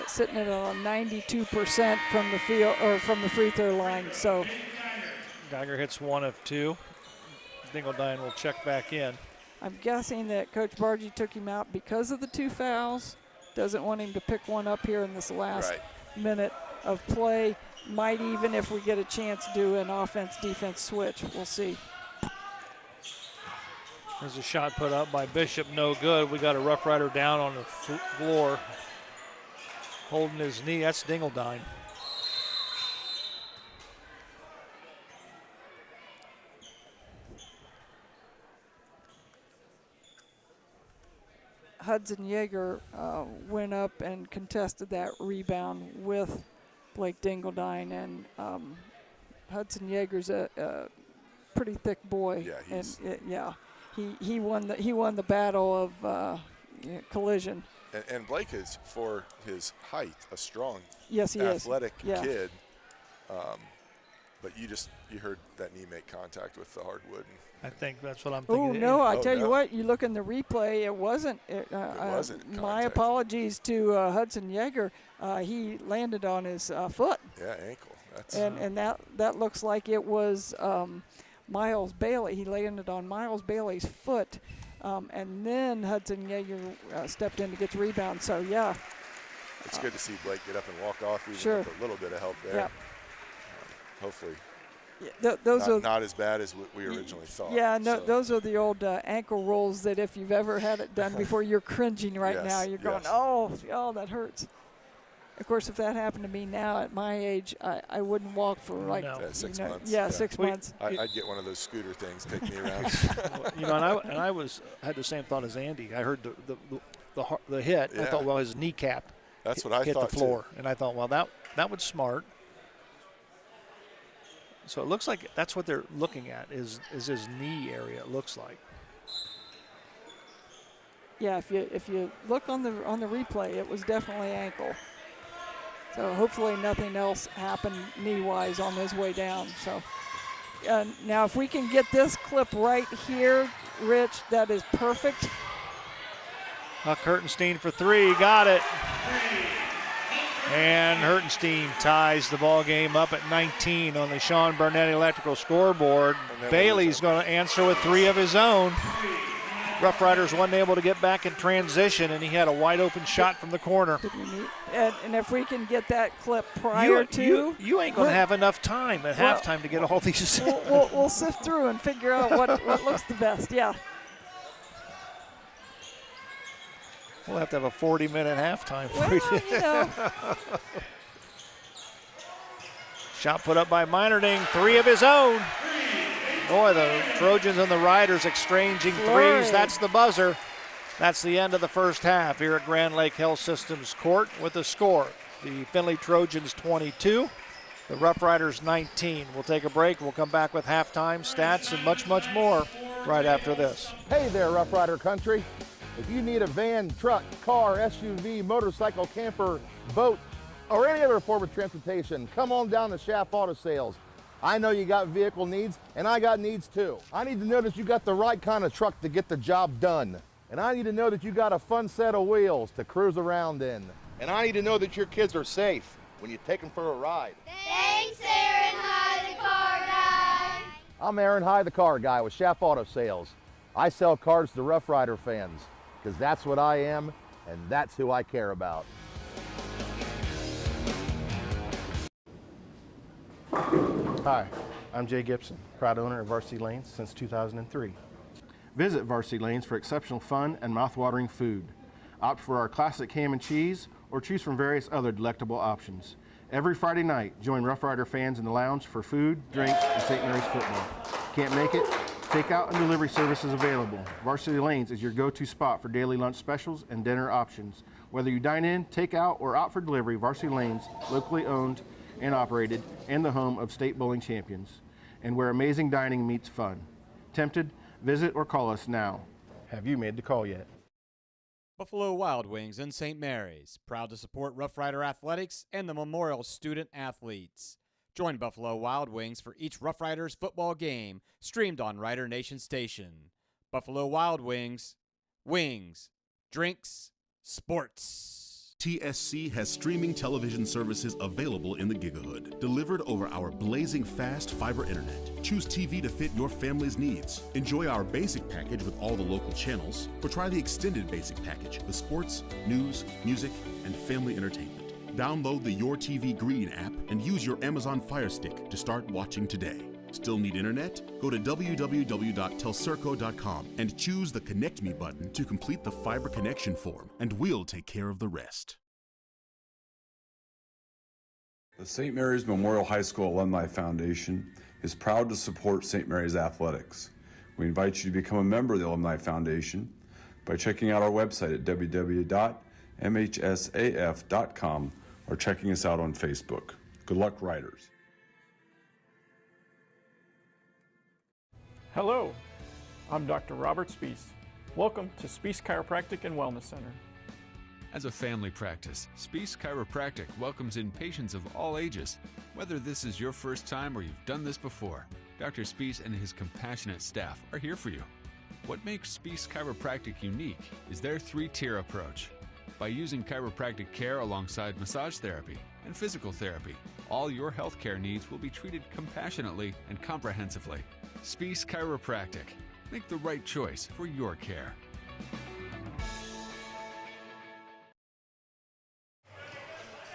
sitting at a 92% from the field or from the free throw line. So Geiger hits 1 of 2. Dingledine will check back in. I'm guessing that Coach Bargy took him out because of the 2 fouls. Doesn't want him to pick one up here in this last minute of play. Might even, if we get a chance, do an offense-defense switch. We'll see. There's a shot put up by Bishop, no good. We got a Rough Rider down on the floor, holding his knee. That's Dingledine. Hudson Yeager went up and contested that rebound with Blake Dingledine, and Hudson Yeager's a pretty thick boy. Yeah, he won the battle of collision. And Blake is, for his height, a strong, yes, he athletic is. kid. but you heard that knee make contact with the hardwood. I think that's what I'm thinking. Oh, no, I tell you what, you look in the replay, it wasn't. It wasn't my apologies to Hudson Yeager. He landed on his foot. Yeah, ankle. That's and that looks like it was Miles Bailey. He landed on Miles Bailey's foot, and then Hudson Yeager stepped in to get the rebound. So, yeah. It's good to see Blake get up and walk off even Sure. with a little bit of help there. Yeah. Hopefully those are not as bad as we originally thought. Yeah, no, those are the old ankle rolls that if you've ever had it done before, you're cringing right now. You're going, oh, that hurts. Of course, if that happened to me now at my age, I wouldn't walk for like 6 months. Yeah, 6 months. I'd get one of those scooter things, take me around. And I had the same thought as Andy. I heard the hit. Yeah. I thought, well, his kneecap That's what I hit thought the floor, too. and I thought, well, that was smart. So it looks like that's what they're looking at is his knee area. It looks like. Yeah, if you look on the replay, it was definitely ankle. So hopefully nothing else happened knee-wise on his way down. So now if we can get this clip right here, Rich, that is perfect. Huck Hertenstein for three, got it. And Hertenstein ties the ball game up at 19 on the Sean Burnett Electrical scoreboard. Bailey's going to answer with three of his own. Rough Riders wasn't able to get back in transition, and he had a wide open shot from the corner. And if we can get that clip prior to. You ain't going to have enough time at halftime to get all these. We'll sift through and figure out what looks the best, yeah. We'll have to have a 40-minute halftime for you know. Shot put up by Meinerding, three of his own. Boy, the Trojans and the Riders exchanging threes. That's the buzzer. That's the end of the first half here at Grand Lake Health Systems Court with the score. The Findlay Trojans 22, the Rough Riders 19. We'll take a break. We'll come back with halftime stats and much, much more right after this. Hey there, Rough Rider Country. If you need a van, truck, car, SUV, motorcycle, camper, boat, or any other form of transportation, come on down to Schaff Auto Sales. I know you got vehicle needs, and I got needs too. I need to know that you got the right kind of truck to get the job done. And I need to know that you got a fun set of wheels to cruise around in. And I need to know that your kids are safe when you take them for a ride. Thanks, Aaron High, the car guy. I'm Aaron High, the car guy with Schaff Auto Sales. I sell cars to Rough Rider fans, because that's what I am, and that's who I care about. Hi, I'm Jay Gibson, proud owner of Varsity Lanes since 2003. Visit Varsity Lanes for exceptional fun and mouth-watering food. Opt for our classic ham and cheese, or choose from various other delectable options. Every Friday night, join Rough Rider fans in the lounge for food, drinks, and St. Mary's football. Can't make it? Takeout and delivery service is available. Varsity Lanes is your go-to spot for daily lunch specials and dinner options. Whether you dine in, take out, or opt for delivery, Varsity Lanes, locally owned and operated, and the home of state bowling champions, and where amazing dining meets fun. Tempted? Visit or call us now. Have you made the call yet? Buffalo Wild Wings in St. Mary's, proud to support Rough Rider Athletics and the Memorial Student Athletes. Join Buffalo Wild Wings for each Rough Riders football game, streamed on Rider Nation Station. Buffalo Wild Wings, wings, drinks, sports. TSC has streaming television services available in the Gigahood, delivered over our blazing fast fiber internet. Choose TV to fit your family's needs. Enjoy our basic package with all the local channels, or try the extended basic package with sports, news, music, and family entertainment. Download the Your TV Green app and use your Amazon Fire Stick to start watching today. Still need internet? Go to www.telcirco.com and choose the Connect Me button to complete the fiber connection form, and we'll take care of the rest. The St. Mary's Memorial High School Alumni Foundation is proud to support St. Mary's athletics. We invite you to become a member of the Alumni Foundation by checking out our website at www.mhsaf.com or checking us out on Facebook. Good luck, Riders. Hello, I'm Dr. Robert Spees. Welcome to Spees Chiropractic and Wellness Center. As a family practice, Spies Chiropractic welcomes in patients of all ages. Whether this is your first time or you've done this before, Dr. Spies and his compassionate staff are here for you. What makes Spies Chiropractic unique is their 3-tier approach. By using chiropractic care alongside massage therapy and physical therapy, all your healthcare needs will be treated compassionately and comprehensively. Spies Chiropractic. Make the right choice for your care.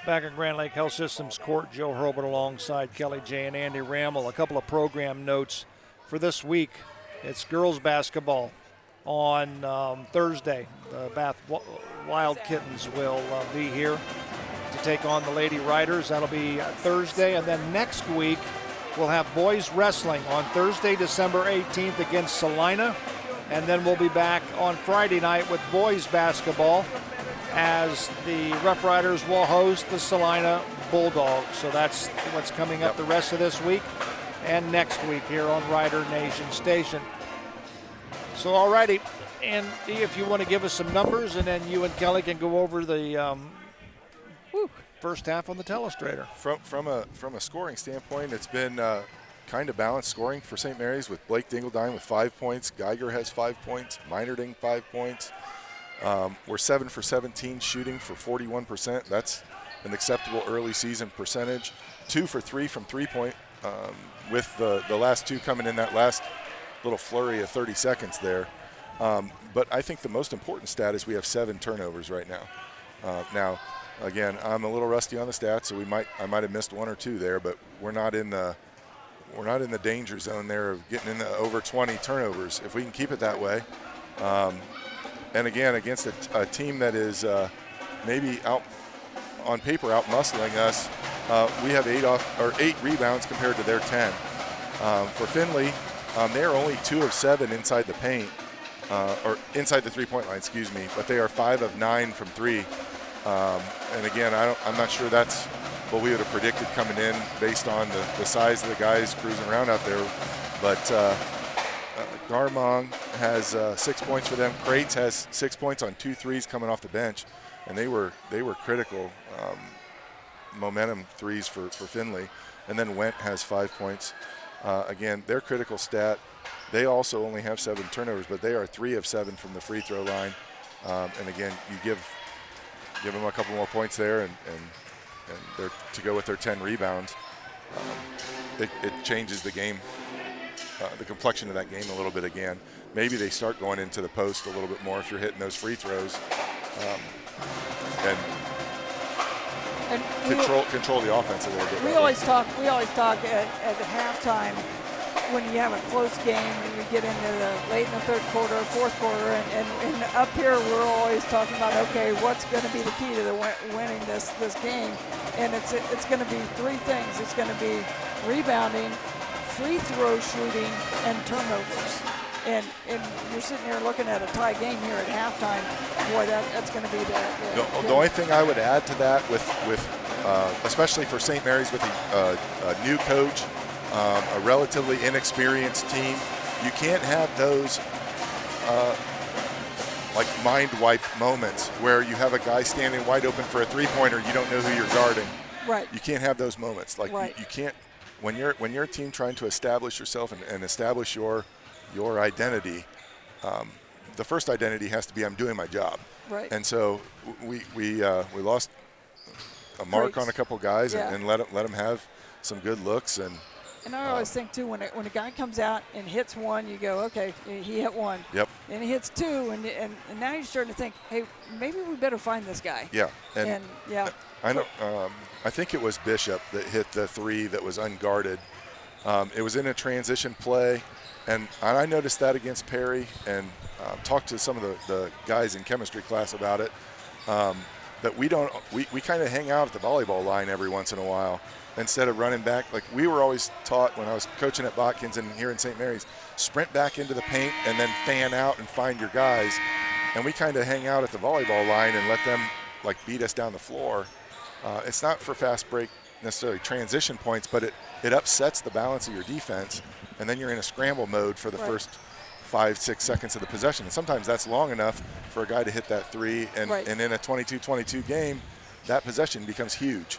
Back at Grand Lake Health Systems Court, Joe Hurlbut alongside Kelly J and Andy Ramel. A couple of program notes for this week. It's girls basketball on Thursday. The Bath Wild Kittens will be here to take on the Lady Riders. That'll be Thursday. And then next week, we'll have boys wrestling on Thursday, December 18th against Salina. And then we'll be back on Friday night with boys basketball as the Rough Riders will host the Salina Bulldogs. So that's what's coming up the rest of this week and next week here on Rider Nation Station. So alrighty, and if you want to give us some numbers, and then you and Kelly can go over the first half on the telestrator. From a scoring standpoint, it's been kind of balanced scoring for St. Mary's with Blake Dingledine with 5 points. Geiger has 5 points. Meinerding 5 points. We're 7 for 17 shooting for 41%. That's an acceptable early season percentage. 2 for 3 from 3-point with the last 2 coming in that last little flurry of 30 seconds there. But I think the most important stat is we have 7 turnovers right now. Now, again, I'm a little rusty on the stats, so I might have missed 1 or 2 there, but we're not in the danger zone there of getting in the over 20 turnovers. If we can keep it that way, and again against a team that is maybe out on paper out muscling us, we have 8 rebounds compared to their 10. For Findlay, they are only 2 of 7 inside the paint, or inside the 3-point line, excuse me, but they are 5 of 9 from 3. And again, I'm not sure that's what we would have predicted coming in based on the size of the guys cruising around out there. But Garmong has 6 points for them. Crates has 6 points on 2 threes coming off the bench, and they were critical momentum threes for Findlay. And then Went has 5 points. Again, their critical stat, they also only have 7 turnovers, but they are 3 of 7 from the free throw line. And again, you give them a couple more points there, and they're to go with their 10 rebounds. It changes the game, the complexion of that game a little bit again. Maybe they start going into the post a little bit more if you're hitting those free throws, and control the offense a little bit. We always talk at halftime when you have a close game and you get into the late in the third quarter, fourth quarter, and up here we're always talking about, okay, what's going to be the key to winning this game? And it's going to be 3 things. It's going to be rebounding, free throw shooting, and turnovers. And you're sitting here looking at a tie game here at halftime. Boy, that's going to be the only thing I would add to that with especially for St. Mary's with a new coach, a relatively inexperienced team, you can't have those like mind wipe moments where you have a guy standing wide open for a 3-pointer, you don't know who you're guarding. Right. You can't have those moments. Like right. you can't when you're a team trying to establish yourself and establish your identity. The first identity has to be I'm doing my job. Right. And so we lost a mark on a couple guys and let them have some good looks. And I always think too, when a guy comes out and hits one, you go, okay, he hit one. Yep. And he hits 2, and now you're starting to think, hey, maybe we better find this guy. Yeah. And yeah. I know. I think it was Bishop that hit the 3 that was unguarded. It was in a transition play, and I noticed that against Perry, and talked to some of the guys in chemistry class about it. That we kind of hang out at the volleyball line every once in a while instead of running back. Like we were always taught when I was coaching at Botkins and here in St. Mary's, sprint back into the paint and then fan out and find your guys. And we kind of hang out at the volleyball line and let them like beat us down the floor. It's not for fast break necessarily transition points, but it upsets the balance of your defense, and then you're in a scramble mode for the first 5-6 seconds of the possession. And sometimes that's long enough for a guy to hit that three. And, and in a 22-22 game, that possession becomes huge.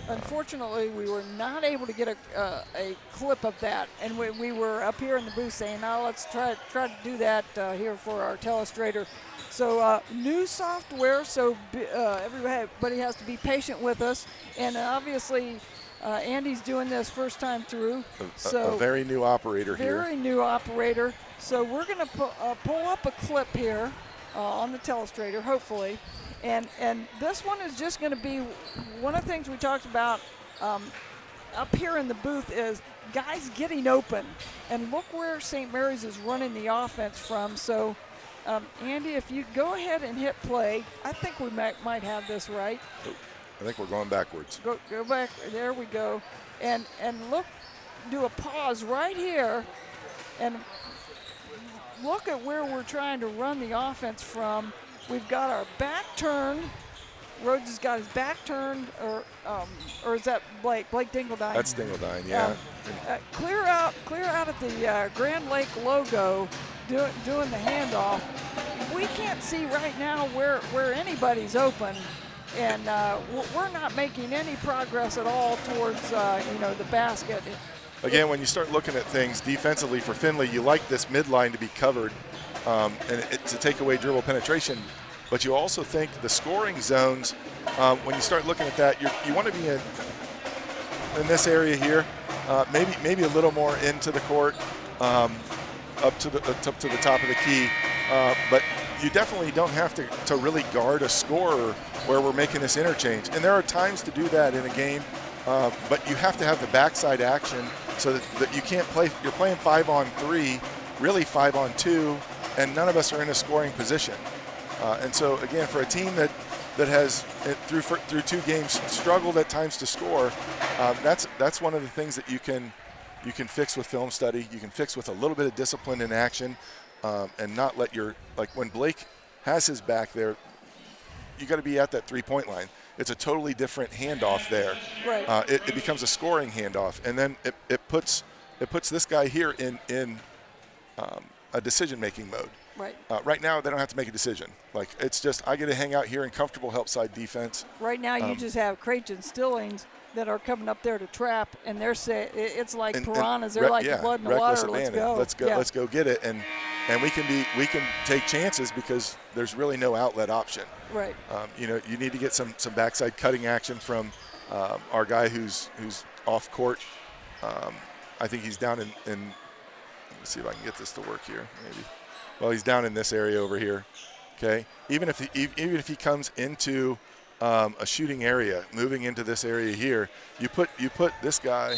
Unfortunately, we were not able to get a clip of that, and we were up here in the booth saying, "Now let's try to do that here for our telestrator." So new software, so everybody has to be patient with us, and obviously Andy's doing this first time through. A very new operator here. Very new operator. So we're going to pull up a clip here on the telestrator, hopefully. And this one is just going to be one of the things we talked about up here in the booth is guys getting open. And look where St. Mary's is running the offense from. So, Andy, if you go ahead and hit play, I think we might have this right. I think we're going backwards. Go back. There we go. And look, do a pause right here. And look at where we're trying to run the offense from. We've got our back turn. Rhodes has got his back turned, or is that Blake? Blake Dingledine. That's Dingledine, yeah. Clear out at the Grand Lake logo, doing the handoff. We can't see right now where anybody's open, and we're not making any progress at all towards the basket. Again, when you start looking at things defensively for Findlay, you like this midline to be covered. To take away dribble penetration, but you also think the scoring zones, when you start looking at that, you want to be in this area here, maybe a little more into the court, up to the top of the key, but you definitely don't have to really guard a scorer where we're making this interchange. And there are times to do that in a game, but you have to have the backside action so that you can't play. You're playing 5-on-3, really 5-on-2. And none of us are in a scoring position. And so, again, for a team that has, through 2 games, struggled at times to score, that's one of the things that you can fix with film study. You can fix with a little bit of discipline in action, and not let when Blake has his back there, you got to be at that 3-point line. It's a totally different handoff there. Right. It becomes a scoring handoff, and then it puts this guy here in a decision-making mode. Right. Right now, they don't have to make a decision. It's just I get to hang out here in comfortable help side defense. Right now, you just have Craig and Stillings that are coming up there to trap, and they're saying it's like piranhas. They're like blood in the water. Let's go get it, and we can take chances because there's really no outlet option. Right. You need to get some backside cutting action from our guy who's off court. I think he's down in. Let's see if I can get this to work here, maybe. Well, he's down in this area over here. Okay. Even if he comes into a shooting area, moving into this area here, you put this guy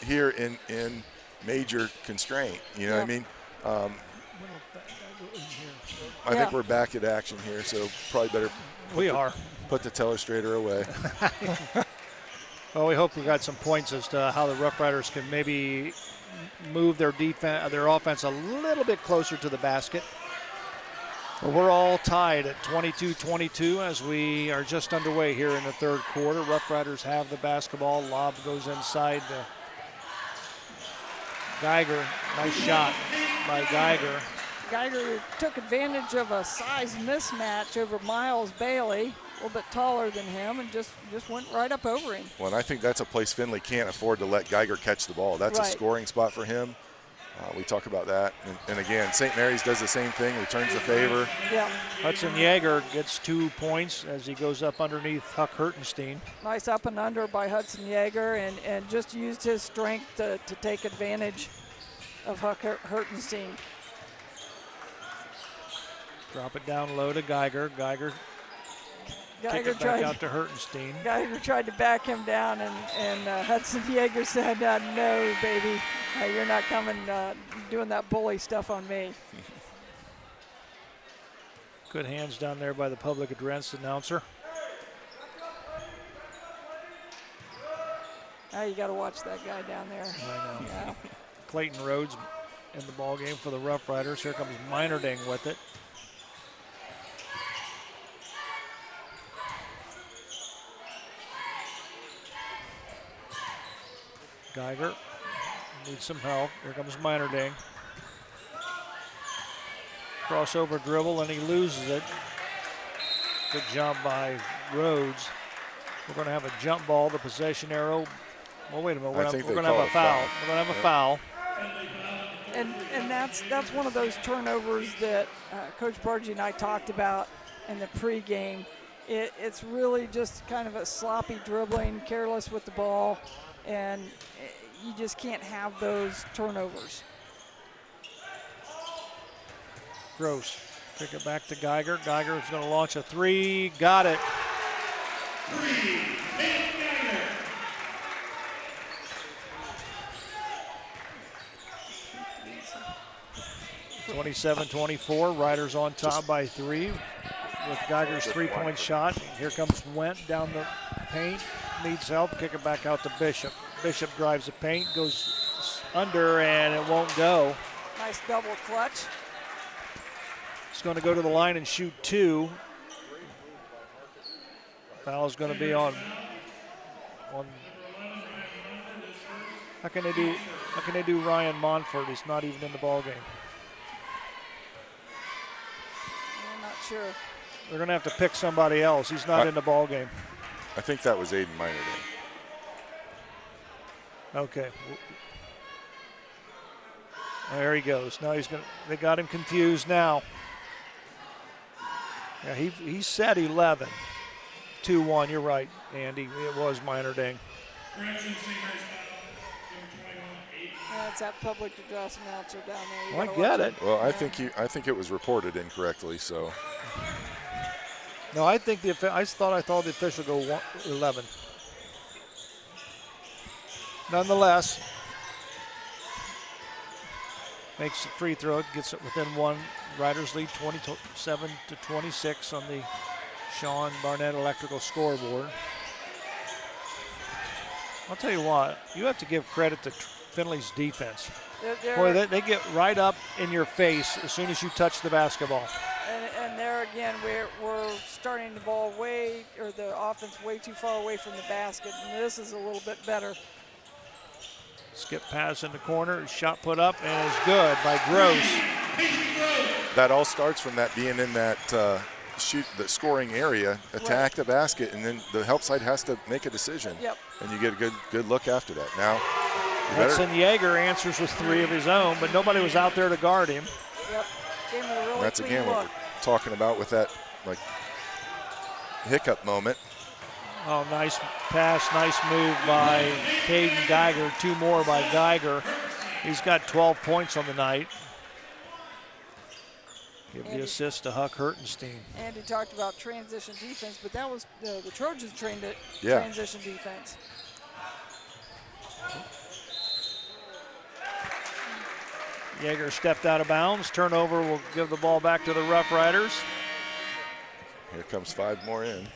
here in major constraint. You know what I mean? I think we're back at action here, so probably better. Put the telestrator away. Well, we hope we got some points as to how the Rough Riders can maybe move their offense a little bit closer to the basket. Well, we're all tied at 22-22 as we are just underway here in the third quarter. Rough Riders have the basketball. Lob goes inside to Geiger. Nice shot by Geiger. Geiger took advantage of a size mismatch over Miles Bailey, a little bit taller than him, and just went right up over him. Well, and I think that's a place Findlay can't afford to let Geiger catch the ball. That's a scoring spot for him. We talk about that. And again, St. Mary's does the same thing, returns the favor. Yeah. Hudson Yeager gets 2 points as he goes up underneath Huck Hertenstein. Nice up and under by Hudson Yeager, and just used his strength to take advantage of Huck Hertenstein. Drop it down low to Geiger. Geiger kick it back out to Hertenstein. Geiger tried to back him down, and Hudson Yeager said, no, baby, you're not coming doing that bully stuff on me. Good hands down there by the public address announcer. Now you got to watch that guy down there. I know. Yeah. Clayton Rhodes in the ball game for the Rough Riders. Here comes Meinerding with it. Geiger needs some help. Here comes Meinerding. Crossover dribble, and he loses it. Good job by Rhodes. We're going to have a jump ball, the possession arrow. Well, wait a minute. We're going to have a foul. We're going to have a foul. And that's one of those turnovers that Coach Bargy and I talked about in the pregame. It's really just kind of a sloppy dribbling, careless with the ball, and you just can't have those turnovers. Gross. Pick it back to Geiger. Geiger is going to launch a three. Got it. 27-24. Riders on top by 3 with Geiger's three-point shot. Here comes Went down the paint. Needs help. Kick it back out to Bishop. Bishop drives the paint, goes under, and it won't go. Nice double clutch. It's going to go to the line and shoot 2. Foul is going to be on. How can they do Ryan Monfort? He's not even in the ball game. I'm not sure. They're going to have to pick somebody else. He's not in the ball game. I think that was Aiden Minor. Okay. There he goes. Now they got him confused now. Yeah, he said 11. 2-1, you're right, Andy. It was Minor Ding. That's that public address announcer down there. Well, I get it. Well, I think it was reported incorrectly, so. No, I thought the official go 11. Nonetheless, makes a free throw, gets it within 1. Riders lead 27-26 on the Sean Barnett Electrical scoreboard. I'll tell you what, you have to give credit to Findlay's defense. Boy, they get right up in your face as soon as you touch the basketball. And there again, we're starting the ball the offense way too far away from the basket, and this is a little bit better. Skip pass in the corner, shot put up, and is good by Gross. That all starts from that being in that the scoring area, attack the basket, and then the help side has to make a decision. Yep. And you get a good look after that. Now, Hudson Yeager answers with 3 of his own, but nobody was out there to guard him. Yep. Gave him a really that's clean again look. what we're talking about with that hiccup moment. Oh, nice pass, nice move by Caden Geiger. 2 more by Geiger. He's got 12 points on the night. Give the assist to Huck Hertenstein. Andy talked about transition defense, but that was the Trojans trained at transition defense. Yeager stepped out of bounds. Turnover will give the ball back to the Rough Riders. Here comes 5 more in.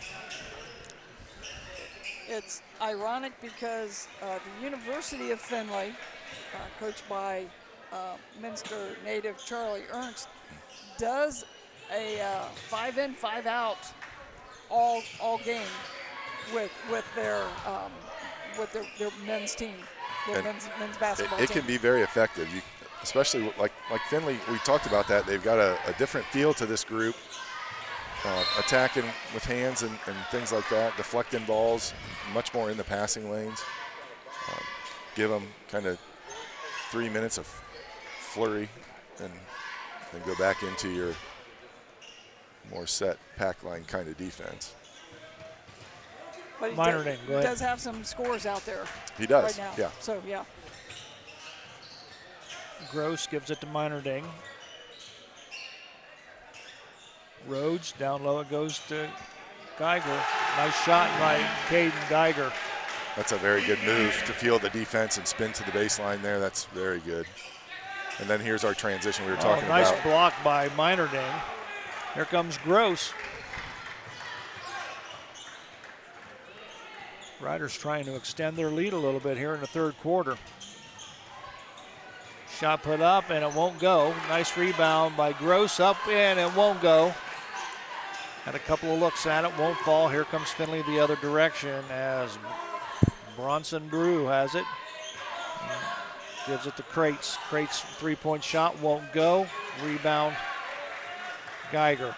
It's ironic because the University of Findlay, coached by Minster native Charlie Ernst, does a 5-in, 5-out all game with their men's team, their men's basketball it team. Can be very effective. Especially like Findlay, we talked about that. They've got a different feel to this group. Attacking with hands and things like that, deflecting balls, much more in the passing lanes. Give them kind of 3 minutes of flurry and then go back into your more set pack line kind of defense. But he does have some scores out there. He does, right now. yeah. So, yeah. Gross gives it to Minerding. Rhodes down low, it goes to Geiger. Nice shot by Caden Geiger. That's a very good move to feel the defense and spin to the baseline there. That's very good. And then here's our transition we were talking about. Nice block by Minerding. Here comes Gross. Riders trying to extend their lead a little bit here in the 3rd quarter. Shot put up and it won't go. Nice rebound by Gross, up and it won't go. Had a couple of looks at it, won't fall. Here comes Findlay the other direction as Bronson Brew has it. Gives it to Crates. Crates 3-point shot won't go. Rebound Geiger.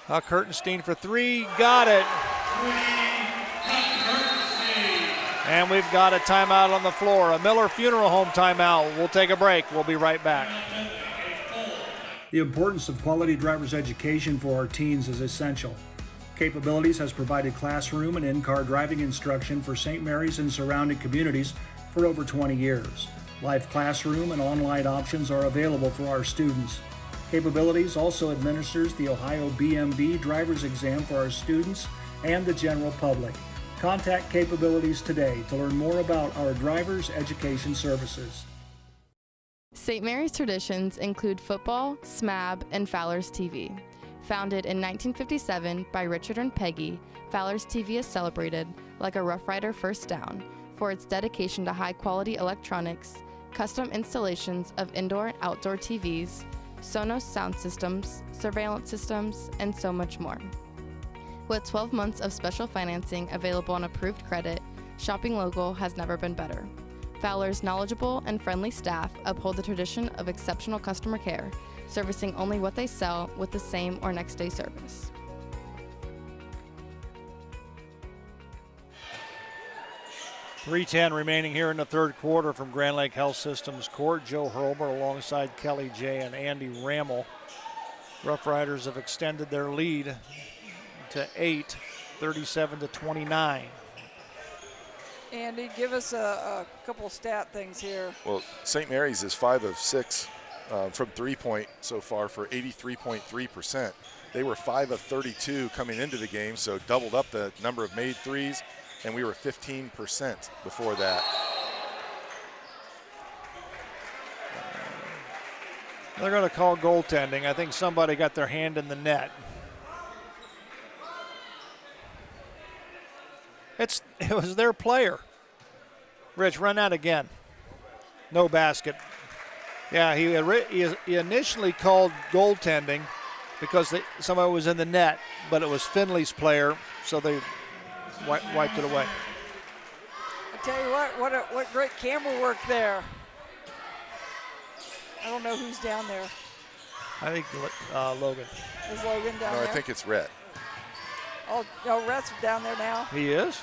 Huck Hertenstein for three, got it. And we've got a timeout on the floor, a Miller Funeral Home timeout. We'll take a break. We'll be right back. The importance of quality driver's education for our teens is essential. Capabilities has provided classroom and in-car driving instruction for St. Mary's and surrounding communities for over 20 years. Live classroom and online options are available for our students. Capabilities also administers the Ohio BMV driver's exam for our students and the general public. Contact Capabilities today to learn more about our driver's education services. St. Mary's traditions include football, SMAB, and Fowler's TV. Founded in 1957 by Richard and Peggy, Fowler's TV is celebrated, like a Rough Rider First Down, for its dedication to high-quality electronics, custom installations of indoor and outdoor TVs, Sonos sound systems, surveillance systems, and so much more. With 12 months of special financing available on approved credit, shopping local has never been better. Fowler's knowledgeable and friendly staff uphold the tradition of exceptional customer care, servicing only what they sell with the same or next day service. .310 remaining here in the third quarter from Grand Lake Health Systems Court. Joe Hurlbert alongside Kelly J. and Andy Rammel. Rough Riders have extended their lead to 8, 37-29. Andy, give us a couple stat things here. Well, St. Mary's is 5 of 6 from three-point so far for 83.3%. They were 5 of 32 coming into the game, so doubled up the number of made threes, and we were 15% before that. They're going to call goaltending. I think somebody got their hand in the net. It was their player. Rich, run that again. No basket. Yeah, he initially called goaltending because somebody was in the net, but it was Findlay's player, so they wiped it away. I tell you what great camera work there. I don't know who's down there. I think Logan. Is Logan down there? No, I think it's Rhett. Oh, Rhett's down there now. He is?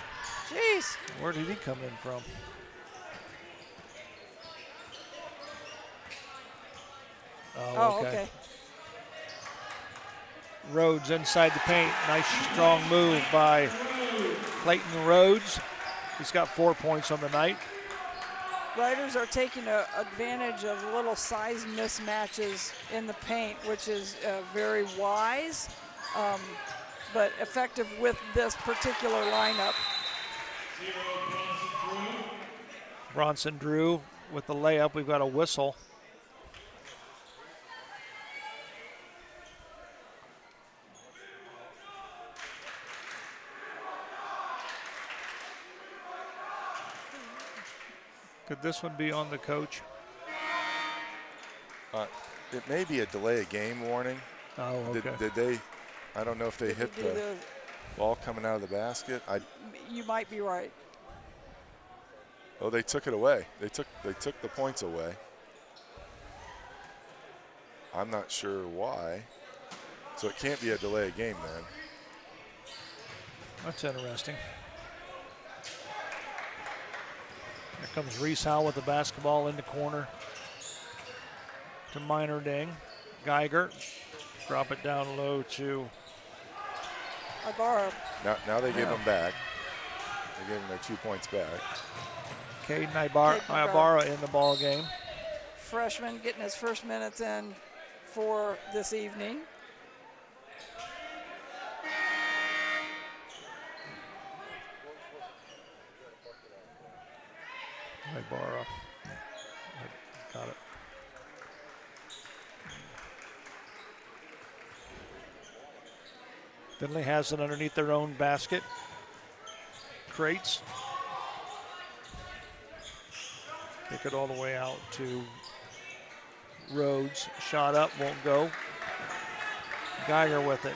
Jeez. Where did he come in from? Oh, okay. Rhodes inside the paint. Nice strong move by Clayton Rhodes. He's got 4 points on the night. Riders are taking advantage of little size mismatches in the paint, which is very wise, but effective with this particular lineup. Bronson Drew with the layup. We've got a whistle. Could this one be on the coach? It may be a delay of game warning. Oh, okay. Did they? I don't know if they hit the ball coming out of the basket. You might be right. Oh, they took it away. They took the points away. I'm not sure why. So it can't be a delay of game then. That's interesting. Here comes Reese Howe with the basketball in the corner to Minor Ding. Geiger, drop it down low to Ibarra. Now they give them back. They gave them their 2 points back. Caden Ibarra in the ball game. Freshman getting his first minutes in for this evening. Ibarra. Got it. Findlay has it underneath their own basket. Crates. Kick it all the way out to Rhodes. Shot up, won't go. Geiger with it.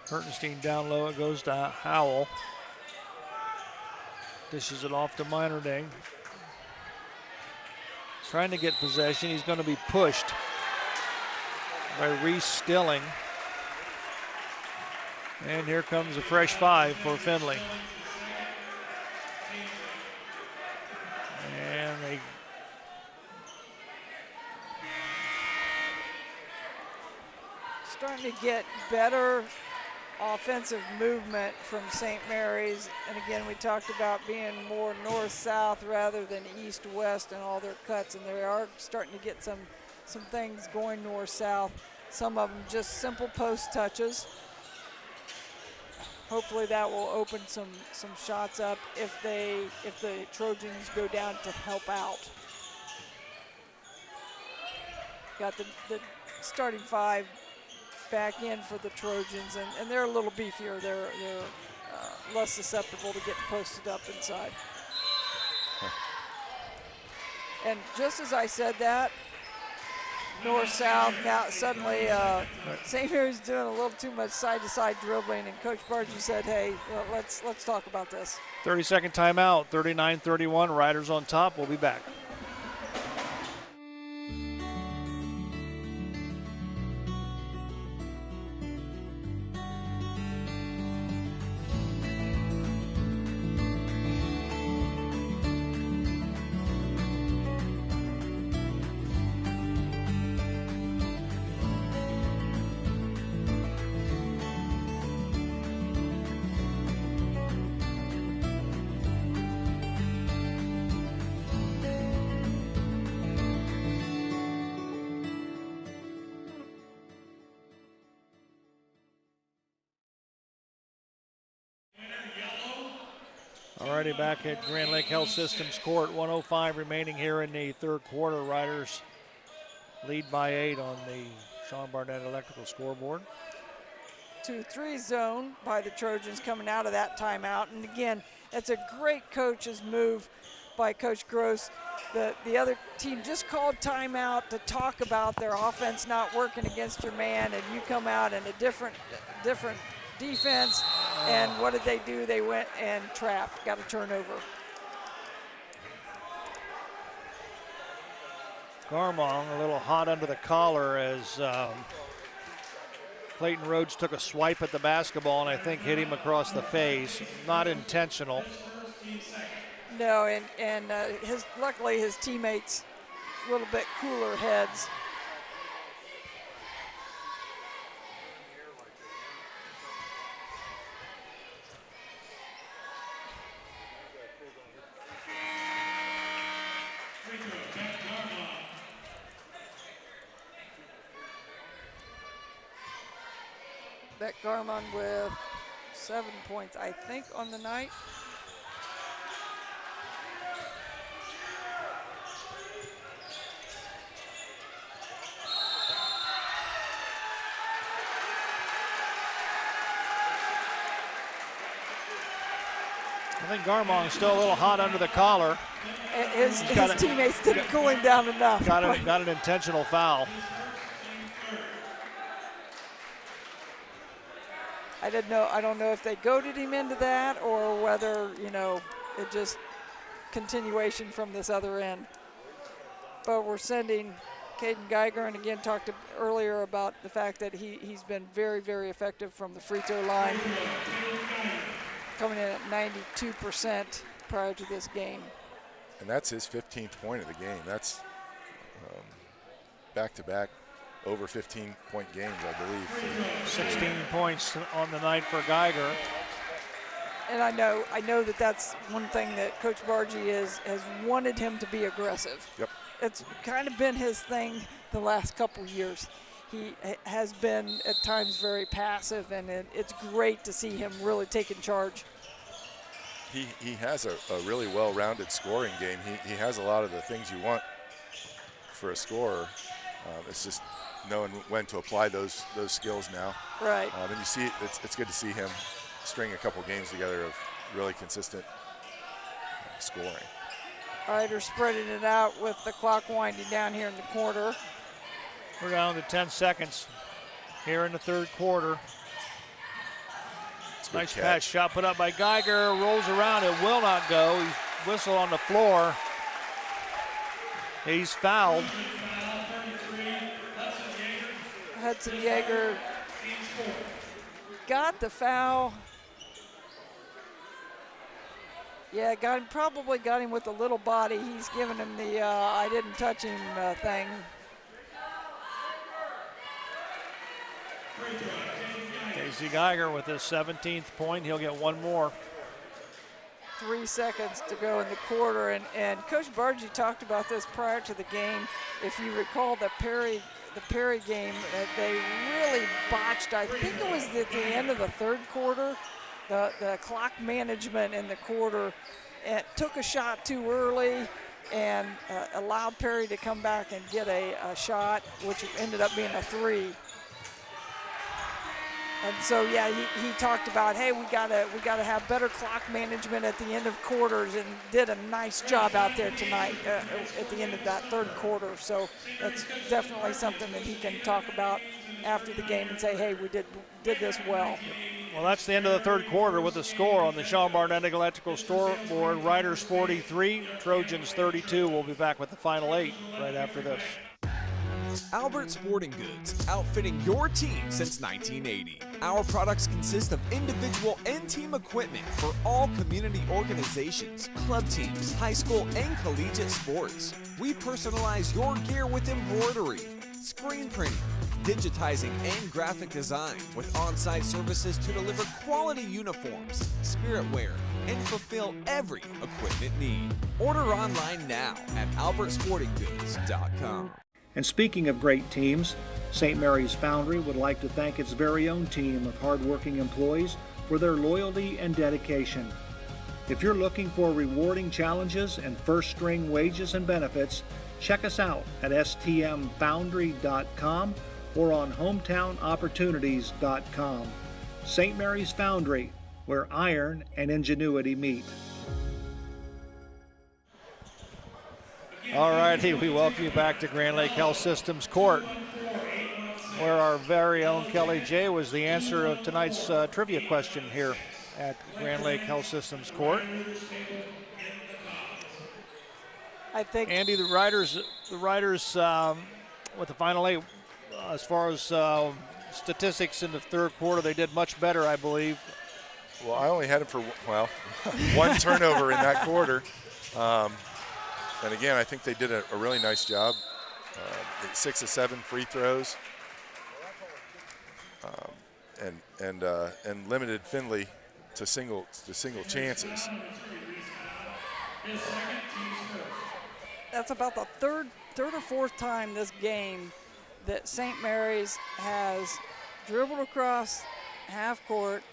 Hertenstein down low. It goes to Howell. Dishes it off to Minerding. Trying to get possession. He's going to be pushed by Reese Stilling. And here comes a fresh 5 for Findlay. And they starting to get better offensive movement from St. Mary's. And again, we talked about being more north-south rather than east-west in all their cuts, and they are starting to get some things going north-south. Some of them just simple post touches. Hopefully that will open some shots up if the Trojans go down to help out. Got the starting 5 back in for the Trojans, and they're a little beefier. They're less susceptible to getting posted up inside. And just as I said that, north-south, now suddenly St. Mary's doing a little too much side-to-side dribbling, and Coach Bargy said, hey, let's talk about this. 30-second timeout, 39-31, Riders on top. We'll be back. Already back at Grand Lake Health Systems Court, 1:05 remaining here in the third quarter. Riders lead by 8 on the Sean Barnett Electrical scoreboard. 2-3 zone by the Trojans coming out of that timeout. And again, it's a great coach's move by Coach Gross. The other team just called timeout to talk about their offense not working against your man, and you come out in a different defense, and what did they do? They went and trapped, got a turnover. Garmong a little hot under the collar as Clayton Rhodes took a swipe at the basketball and I think hit him across the face. Not intentional. No, and luckily his teammates a little bit cooler heads. Beck Garmon with 7 points, I think, on the night. I think Garmon's still a little hot under the collar. His teammates didn't cool him down enough. Got an intentional foul. I don't know if they goaded him into that or whether, it just continuation from this other end. But we're sending Caden Geiger, and again talked earlier about the fact that he's been very, very effective from the free throw line, coming in at 92% prior to this game. And that's his 15th point of the game. That's back-to-back over 15-point games, I believe. 16 points on the night for Geiger. And I know that's one thing that Coach Bargy has wanted him to be aggressive. Yep. It's kind of been his thing the last couple years. He has been at times very passive, and it's great to see him really taking charge. He has a really well-rounded scoring game. He has a lot of the things you want for a scorer. It's just knowing when to apply those skills now. Right. And you see, it's good to see him string a couple games together of really consistent scoring. Riders spreading it out with the clock winding down here in the quarter. We're down to 10 seconds here in the third quarter. Nice pass, shot put up by Geiger, rolls around, it will not go. He's whistled on the floor. He's fouled. Hudson Yeager got the foul. Yeah, probably got him with a little body. He's giving him the I didn't touch him thing. Casey Geiger with his 17th point. He'll get one more. 3 seconds to go in the quarter, and Coach Bargy talked about this prior to the game. If you recall the Perry game, they really botched. I think it was at the end of the third quarter, the clock management in the quarter. It took a shot too early and allowed Perry to come back and get a shot, which ended up being a 3. And so, yeah, he talked about, hey, we gotta have better clock management at the end of quarters, and did a nice job out there tonight at the end of that third quarter. So that's definitely something that he can talk about after the game and say, hey, we did this well. Well, that's the end of the third quarter with the score on the Sean Barnett Electrical scoreboard. Riders 43, Trojans 32. We'll be back with the final 8 right after this. Albert Sporting Goods, outfitting your team since 1980. Our products consist of individual and team equipment for all community organizations, club teams, high school and collegiate sports. We personalize your gear with embroidery, screen printing, digitizing and graphic design, with on-site services to deliver quality uniforms, spirit wear, and fulfill every equipment need. Order online now at albertsportinggoods.com. And speaking of great teams, St. Mary's Foundry would like to thank its very own team of hardworking employees for their loyalty and dedication. If you're looking for rewarding challenges and first-string wages and benefits, check us out at stmfoundry.com or on hometownopportunities.com. St. Mary's Foundry, where iron and ingenuity meet. All righty, we welcome you back to Grand Lake Health Systems Court, where our very own Kelly J was the answer of tonight's trivia question here at Grand Lake Health Systems Court. I think, Andy, the Riders with the final 8, as far as statistics in the third quarter, they did much better, I believe. Well, I only had him for, one turnover in that quarter. And again, I think they did a really nice job. 6 of 7 free throws, and limited Findlay to single chances. That's about the third or fourth time this game that St. Mary's has dribbled across half court,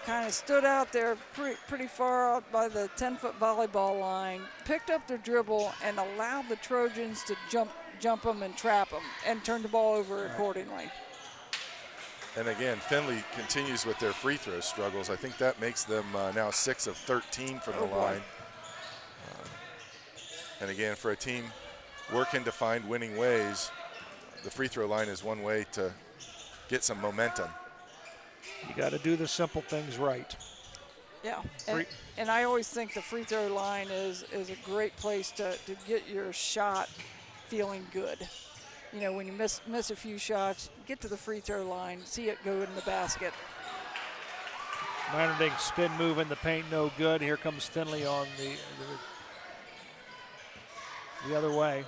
kind of stood out there pretty far out by the 10-foot volleyball line, picked up their dribble, and allowed the Trojans to jump them and trap them, and turn the ball over accordingly. And again, Findlay continues with their free throw struggles. I think that makes them now 6 of 13 from the line. And again, for a team working to find winning ways, the free throw line is one way to get some momentum. You got to do the simple things right. Yeah, and I always think the free throw line is a great place to get your shot feeling good. You know, when you miss a few shots, get to the free throw line, see it go in the basket. Meinerding spin move in the paint, no good. Here comes Findlay on the other way.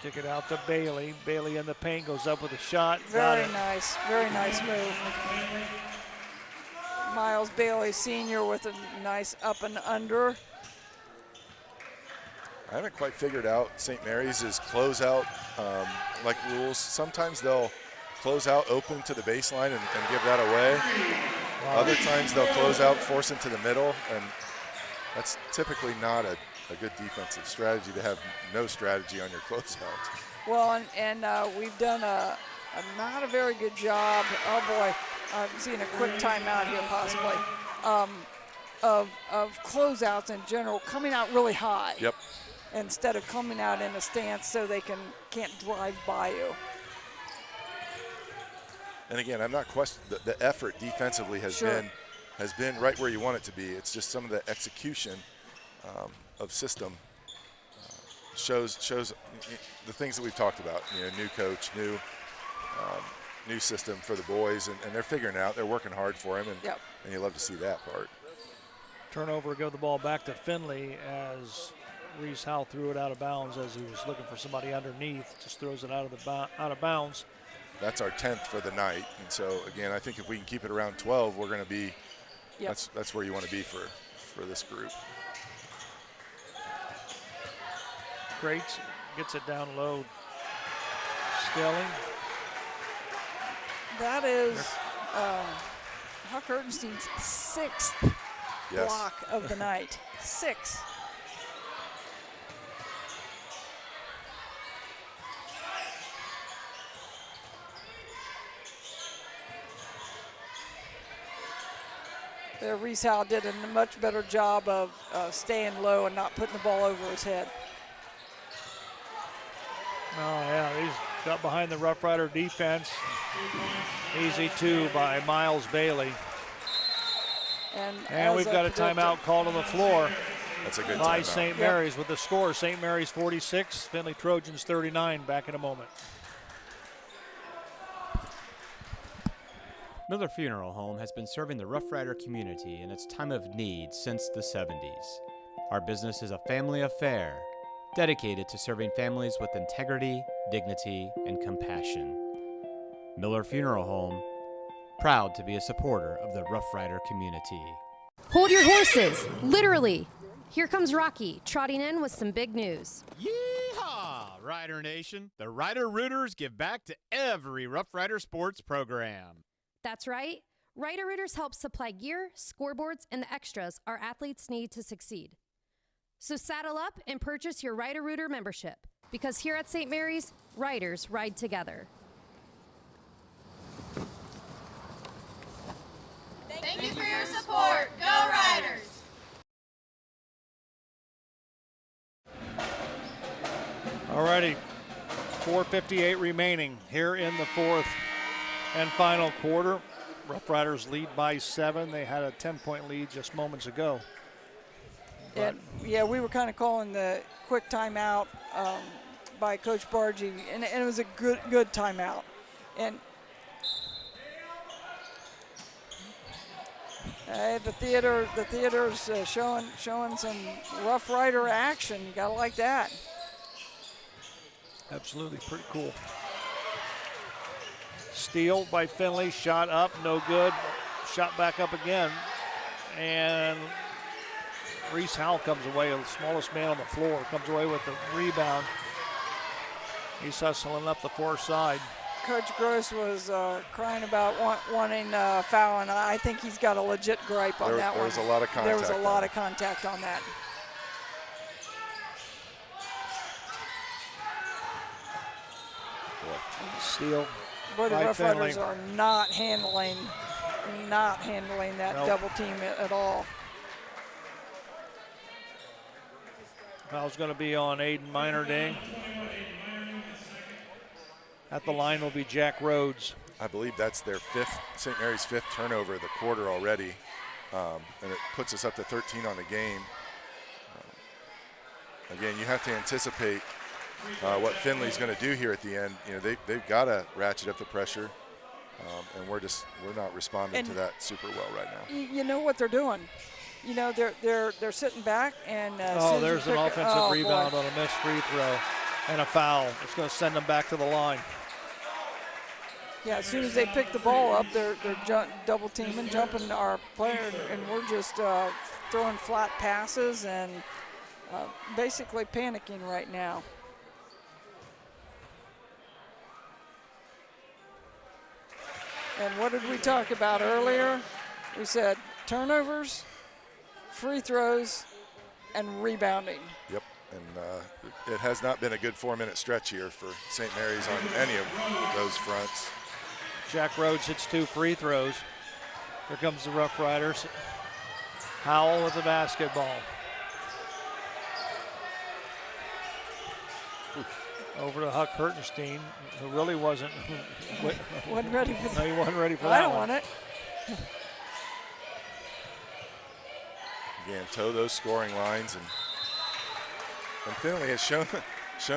Kick it out to Bailey. Bailey in the paint, goes up with a shot. Very nice move. Miles Bailey Sr. with a nice up and under. I haven't quite figured out St. Mary's' closeout like rules. Sometimes they'll close out open to the baseline and give that away. Wow. Other times they'll close out, force into the middle, and that's typically not a good defensive strategy to have no strategy on your closeouts. Well, and we've done a not a very good job. Oh boy, I'm seeing a quick timeout here possibly. of closeouts in general, coming out really high. Yep. Instead of coming out in a stance so they can't drive by you. And again, I'm not questioning the effort defensively has been right where you want it to be. It's just some of the execution of system shows the things that we've talked about. New coach, new system for the boys, and they're figuring it out. They're working hard for him, and you love to see that part. Turnover, give the ball back to Findlay as Reese Howell threw it out of bounds as he was looking for somebody underneath. Just throws it out of bounds. That's our 10th for the night, and so again, I think if we can keep it around 12, we're going to be. Yep. That's where you want to be for this group. Crates gets it down low. Skelling. That is Huck Ertenstein's 6th block of the night. 6. Reese Howell did a much better job of staying low and not putting the ball over his head. Oh, yeah, he's got behind the Rough Rider defense. Easy 2 by Miles Bailey. And we've got a timeout called on the floor. That's a good by timeout. St. Mary's with the score. St. Mary's 46, Findlay Trojans 39. Back in a moment. Miller Funeral Home has been serving the Rough Rider community in its time of need since the 70s. Our business is a family affair, dedicated to serving families with integrity, dignity, and compassion. Miller Funeral Home, proud to be a supporter of the Rough Rider community. Hold your horses, literally. Here comes Rocky, trotting in with some big news. Yeehaw, Rider Nation! The Rider Rooters give back to every Rough Rider sports program. That's right. Rider Rooters help supply gear, scoreboards, and the extras our athletes need to succeed. So saddle up and purchase your Rider Rooter membership, because here at St. Mary's, riders ride together. Thank you for your support. Go Riders! All righty, 4:58 remaining here in the fourth and final quarter. Rough Riders lead by 7. They had a 10-point lead just moments ago. And yeah, we were kind of calling the quick timeout by Coach Bargy, and it was a good timeout. And the theater's showing some Rough Rider action. You gotta like that. Absolutely, pretty cool. Steal by Findlay, shot up, no good. Shot back up again, and Reese Howell comes away, the smallest man on the floor, comes away with the rebound. He's hustling up the far side. Coach Gross was crying about wanting foul, and I think he's got a legit gripe on that one. There was a lot of contact. There was a lot of contact on that. Steal. Boy, the Rough Riders are not handling that double team at all. Foul's going to be on Aiden Minor-Day. At the line will be Jack Rhodes. I believe that's their St. Mary's 5th turnover of the quarter already, and it puts us up to 13 on the game. Again, you have to anticipate what Findlay's going to do here at the end. You know, they've got to ratchet up the pressure, and we're not responding to that super well right now. You know what they're doing. You know, they're sitting back and there's an offensive rebound on a missed free throw and a foul. It's going to send them back to the line. Yeah, as soon as they pick the ball up, they're double teaming, jumping our player, and we're just throwing flat passes and basically panicking right now. And what did we talk about earlier? We said turnovers, free throws, and rebounding. Yep, and it has not been a good 4-minute stretch here for St. Mary's on any of those fronts. Jack Rhodes hits 2 free throws. Here comes the Rough Riders. Howell with the basketball. Over to Huck Hertenstein, who really wasn't ready for no, he wasn't ready for that. I don't want it. Again, toe those scoring lines, and Findlay has shown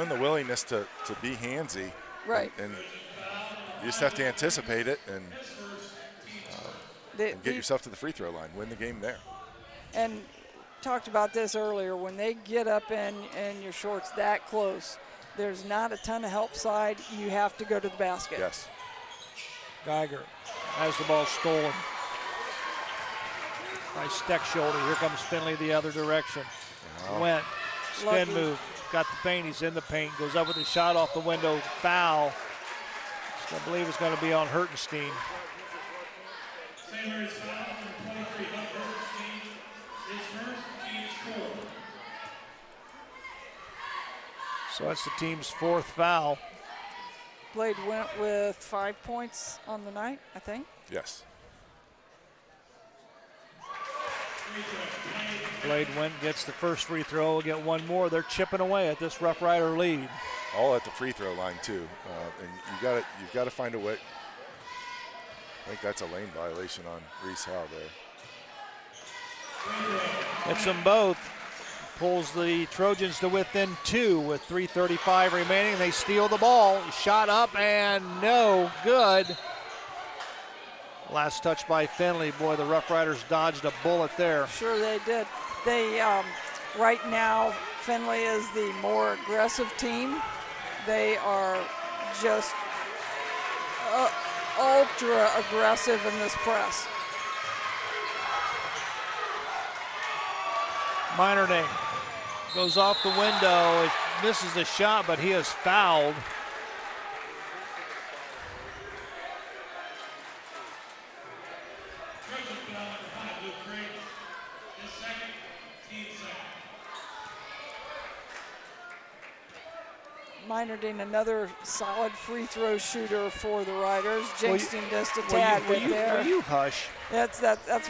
the willingness to be handsy. Right. And you just have to anticipate it and get yourself to the free throw line, win the game there. And talked about this earlier, when they get up in your shorts that close, there's not a ton of help side. You have to go to the basket. Yes. Geiger has the ball stolen by Steckshoulder. Here comes Findlay the other direction. Wow. Went, spin move, got the paint, he's in the paint, goes up with a shot off the window, foul. I believe it's going to be on Hertenstein. So that's the team's fourth foul. Blade went with 5 points on the night, I think. Yes. Blade Went gets the first free throw. We'll get one more. They're chipping away at this Rough Rider lead. All at the free throw line too, and you've got to find a way. I think that's a lane violation on Reese Howe there. Hits them both. Pulls the Trojans to within 2 with 3:35 remaining. They steal the ball. Shot up and no good. Last touch by Findlay. Boy, the Rough Riders dodged a bullet there. Sure they did. They right now, Findlay is the more aggressive team. They are just ultra aggressive in this press. Minerding goes off the window. It misses the shot, but he is fouled. Minerding, another solid free throw shooter for the Riders. Jinxed him just a tad bit there. Will you hush? That's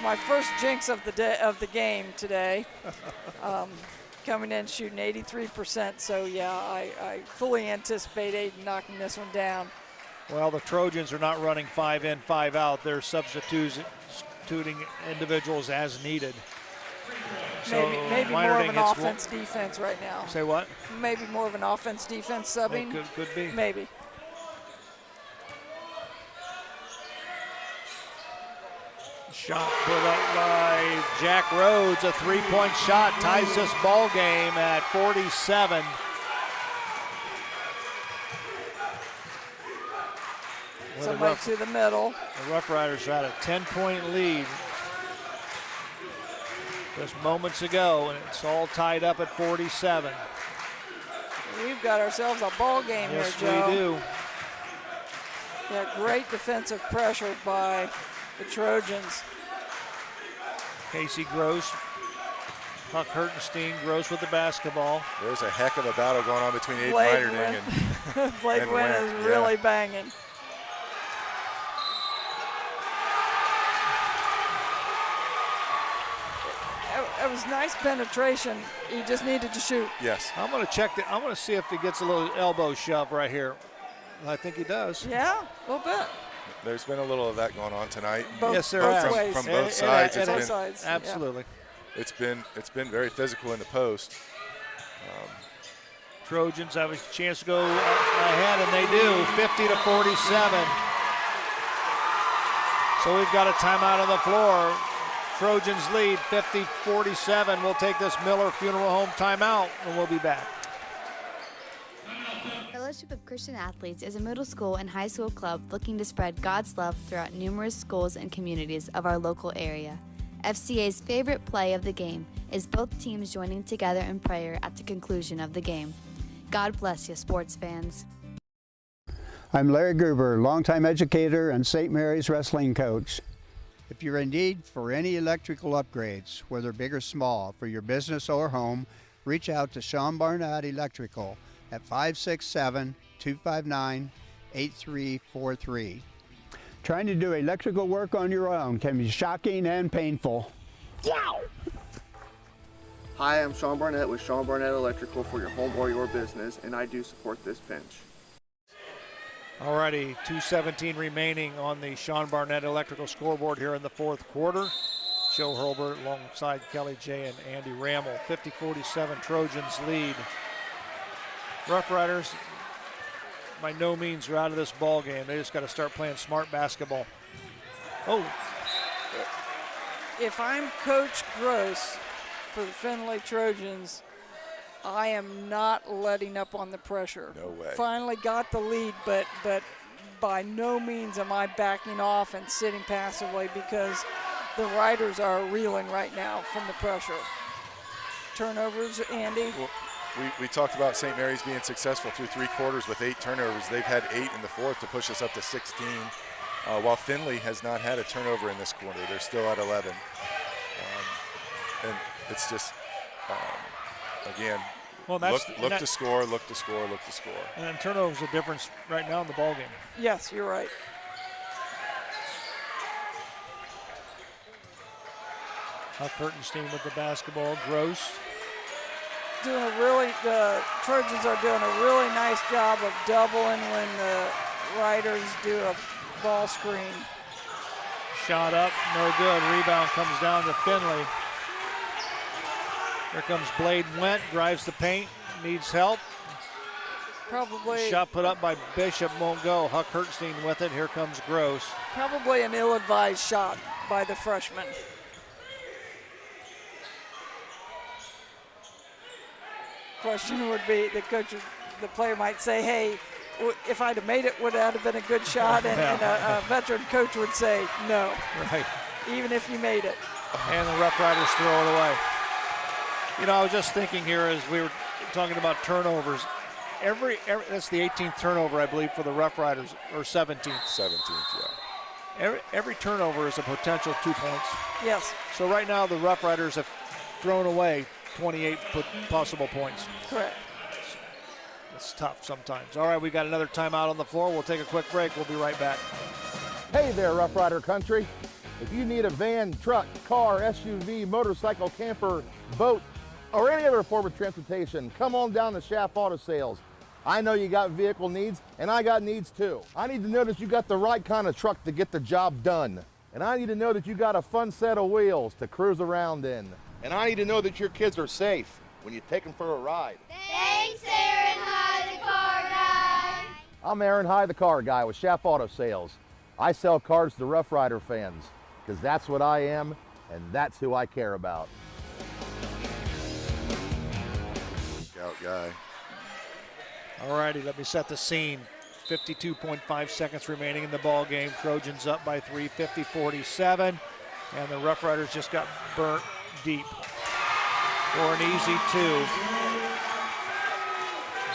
my first jinx of the game today. Coming in shooting 83%. So yeah, I fully anticipate Aiden knocking this one down. Well, the Trojans are not running 5 in, 5 out. They're substituting individuals as needed. So maybe more of an offense-defense right now. Say what? Maybe more of an offense-defense subbing. Could be. Maybe. Shot put up by Jack Rhodes, a 3-point shot, ties this ball game at 47. Somebody to the middle. The Rough Riders had a 10-point lead just moments ago, and it's all tied up at 47. We've got ourselves a ball game here, Joe. Yes, we do. Yeah, great defensive pressure by the Trojans. Casey Gross, Huck Hertenstein, Gross with the basketball. There's a heck of a battle going on between Aiden Minerding and Blake Wynn is really banging. It was nice penetration. He just needed to shoot. Yes. I'm going to check. I'm going to see if he gets a little elbow shove right here. I think he does. Yeah, a little bit. There's been a little of that going on tonight. Yes, there has. From both sides. Both sides. Absolutely. Yeah. It's been very physical in the post. Trojans have a chance to go ahead, and they do, 50-47. So we've got a timeout on the floor. Trojans lead 50-47. We'll take this Miller Funeral Home timeout, and we'll be back. Fellowship of Christian Athletes is a middle school and high school club looking to spread God's love throughout numerous schools and communities of our local area. FCA's favorite play of the game is both teams joining together in prayer at the conclusion of the game. God bless you, sports fans. I'm Larry Gruber, longtime educator and St. Mary's wrestling coach. If you're in need for any electrical upgrades, whether big or small, for your business or home, reach out to Sean Barnett Electrical at 567-259-8343. Trying to do electrical work on your own can be shocking and painful. Wow! Hi, I'm Sean Barnett with Sean Barnett Electrical for your home or your business, and I do support this pinch. Alrighty, 2:17 remaining on the Sean Barnett Electrical scoreboard here in the fourth quarter. Joe Hurlbert alongside Kelly J and Andy Rammel. 50-47 Trojans lead. Rough Riders by no means are out of this ball game. They just got to start playing smart basketball. Oh. If I'm Coach Gross for the Findlay Trojans, I am not letting up on the pressure. No way. Finally got the lead, but by no means am I backing off and sitting passively, because the Riders are reeling right now from the pressure. Turnovers, Andy? Well, we talked about St. Mary's being successful through 3 quarters with 8 turnovers. They've had 8 in the fourth to push us up to 16, while Findlay has not had a turnover in this quarter. They're still at 11. And it's just, again, well, look to score, look to score, look to score. And then turnovers are the difference right now in the ball game. Yes, you're right. Huck Hertenstein with the basketball. Gross. The Trojans are doing a really nice job of doubling when the Riders do a ball screen. Shot up, no good. Rebound comes down to Findlay. Here comes Blade Went, drives the paint, needs help. Probably. Shot put up by Bishop, won't go. Huck Hertenstein with it. Here comes Gross. Probably an ill-advised shot by the freshman. Question would be, the player might say, hey, if I'd have made it, would that have been a good shot? And a veteran coach would say, no. Right. Even if you made it. And the Rough Riders throw it away. You know, I was just thinking here as we were talking about turnovers. Every that's the 18th turnover, I believe, for the Rough Riders, or 17th. 17th, yeah. Every turnover is a potential 2 points. Yes. So right now the Rough Riders have thrown away 28 possible points. Correct. It's tough sometimes. All right, we got another timeout on the floor. We'll take a quick break. We'll be right back. Hey there, Rough Rider country. If you need a van, truck, car, SUV, motorcycle, camper, boat, or any other form of transportation, come on down to Schaff Auto Sales. I know you got vehicle needs, and I got needs too. I need to know that you got the right kind of truck to get the job done. And I need to know that you got a fun set of wheels to cruise around in. And I need to know that your kids are safe when you take them for a ride. Thanks, Aaron High, the car guy. I'm Aaron High, the car guy with Schaff Auto Sales. I sell cars to Rough Rider fans, because that's what I am, and that's who I care about. Scout guy. All righty, let me set the scene. 52.5 seconds remaining in the ball game. Trojans up by 3, 50-47, and the Rough Riders just got burnt deep for an easy 2.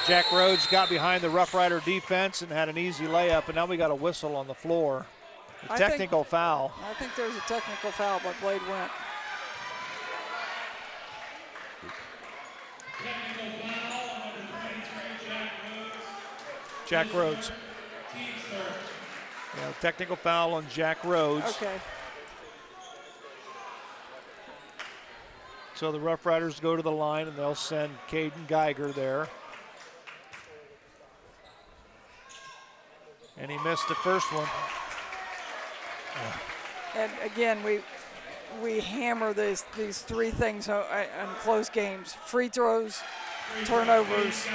Jack Rhodes got behind the Rough Rider defense and had an easy layup, and now we got a whistle on the floor. A technical foul. I think there's a technical foul by Blade Went. Jack Rhodes. Yeah, technical foul on Jack Rhodes. Okay. So the Rough Riders go to the line, and they'll send Caden Geiger there. And he missed the first one. And again, we hammer these 3 things in close games: free throws, turnovers,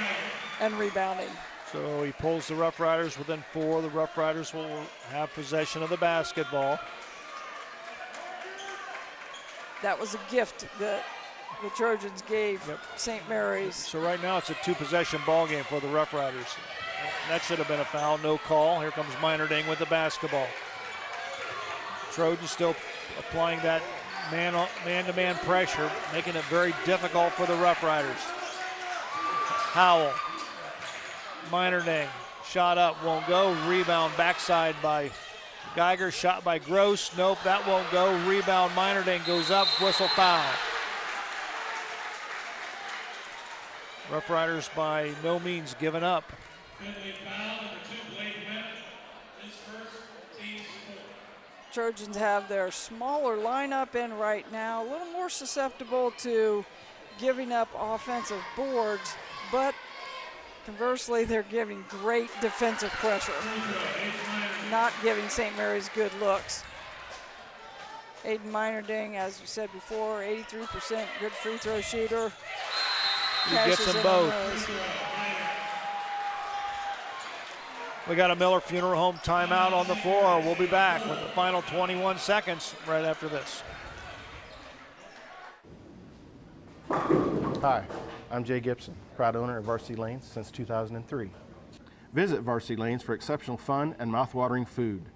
and rebounding. So he pulls the Rough Riders within 4. The Rough Riders will have possession of the basketball. That was a gift that the Trojans gave St. Mary's. So right now it's a 2-possession ball game for the Rough Riders. That should have been a foul, no call. Here comes Minerding with the basketball. Trojans still applying that man-to-man pressure, making it very difficult for the Rough Riders. Howell, Minerding, shot up, won't go. Rebound backside by Geiger, shot by Gross. Nope, that won't go. Rebound, Minerding goes up, whistle foul. Rough Riders by no means giving up. Trojans have their smaller lineup in right now, a little more susceptible to giving up offensive boards, but conversely, they're giving great defensive pressure, not giving St. Mary's good looks. Aiden Meinerding, as we said before, 83% good free throw shooter. He gets them both. We got a Miller Funeral Home timeout on the floor. We'll be back with the final 21 seconds right after this. Hi, I'm Jay Gibson, proud owner of Varsity Lanes since 2003. Visit Varsity Lanes for exceptional fun and mouth-watering food.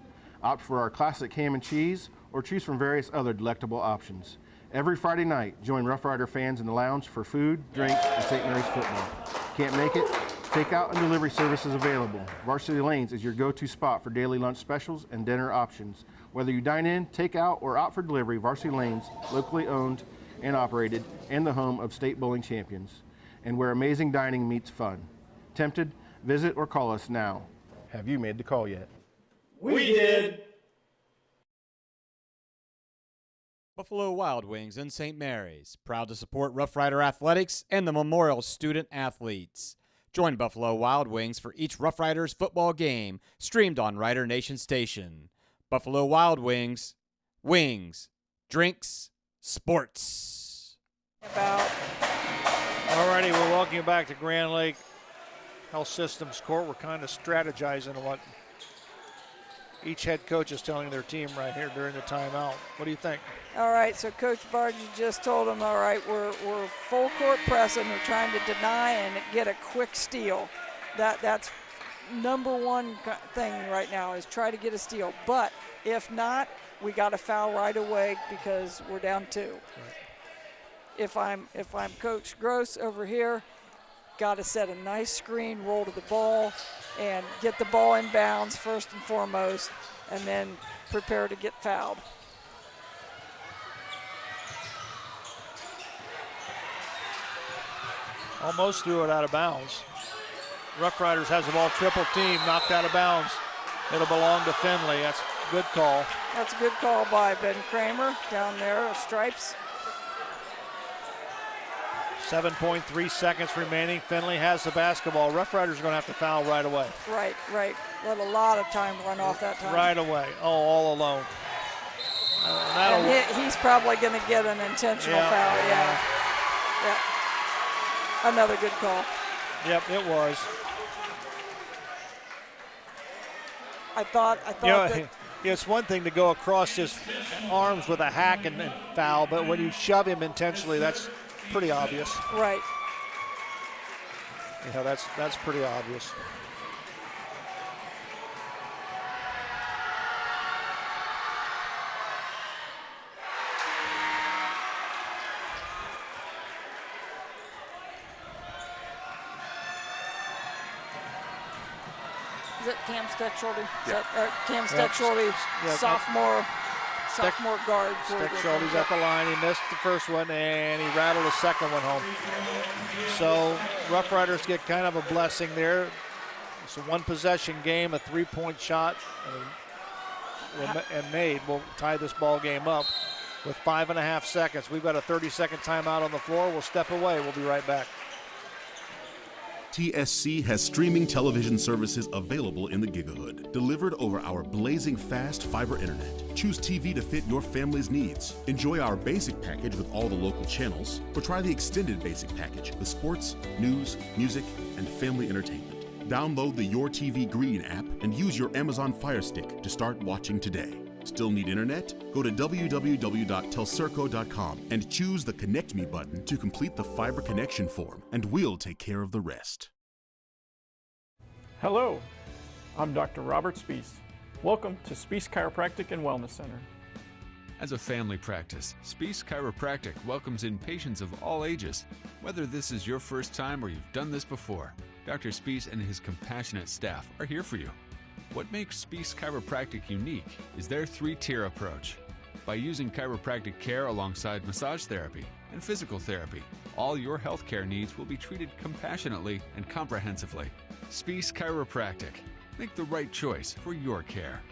Opt for our classic ham and cheese or choose from various other delectable options. Every Friday night, join Rough Rider fans in the lounge for food, drinks, and St. Mary's football. Can't make it? Takeout and delivery services available. Varsity Lanes is your go-to spot for daily lunch specials and dinner options. Whether you dine in, take out, or opt for delivery, Varsity Lanes, locally owned and operated, and the home of state bowling champions, and where amazing dining meets fun. Tempted? Visit or call us now. Have you made the call yet? We did. Buffalo Wild Wings in St. Mary's, proud to support Rough Rider Athletics and the Memorial Student Athletes. Join Buffalo Wild Wings for each Rough Riders football game, streamed on Rider Nation Station. Buffalo Wild Wings, wings, drinks, sports. Alrighty, we're welcoming you back to Grand Lake Health Systems Court. We're kind of strategizing on what each head coach is telling their team right here during the timeout. What do you think? All right, so Coach Bargy just told them, all right, we're full court pressing. We're trying to deny and get a quick steal. That's number one thing right now is try to get a steal. But if not, we got to foul right away because we're down 2. Right. If I'm Coach Gross over here, got to set a nice screen, roll to the ball, and get the ball in bounds first and foremost, and then prepare to get fouled. Almost threw it out of bounds. Rough Riders has the ball, triple team, knocked out of bounds. It'll belong to Findlay. That's a good call. That's a good call by Ben Kramer down there, stripes. 7.3 seconds remaining. Findlay has the basketball. Rough Riders are going to have to foul right away. Right. Let a lot of time run off that time. Right away. Oh, all alone. And he's probably going to get an intentional foul. Yeah. Another good call. Yep, it was. I thought that it's one thing to go across his arms with a hack and foul, but when you shove him intentionally, that's pretty obvious. Right. Yeah, that's pretty obvious. Is it Cam Steck-Shorty? Yeah. Cam Steck-Shorty, sophomore guard. Steck-Shorty's at the line. He missed the first one, and he rattled the second one home. So Rough Riders get kind of a blessing there. It's a one-possession game, a three-point shot, and made will tie this ball game up with 5.5 seconds. We've got a 30-second timeout on the floor. We'll step away. We'll be right back. TSC has streaming television services available in the Gigahood, delivered over our blazing fast fiber internet. Choose TV to fit your family's needs. Enjoy our basic package with all the local channels, or try the extended basic package with sports, news, music, and family entertainment. Download the Your TV Green app and use your Amazon Fire Stick to start watching today. Still need internet? Go to www.telcirco.com and choose the Connect Me button to complete the fiber connection form, and we'll take care of the rest. Hello, I'm Dr. Robert Spees. Welcome to Spees Chiropractic and Wellness Center. As a family practice, Spees Chiropractic welcomes in patients of all ages. Whether this is your first time or you've done this before, Dr. Spees and his compassionate staff are here for you. What makes Spees Chiropractic unique is their 3-tier approach. By using chiropractic care alongside massage therapy and physical therapy, all your healthcare needs will be treated compassionately and comprehensively. Spees Chiropractic. Make the right choice for your care.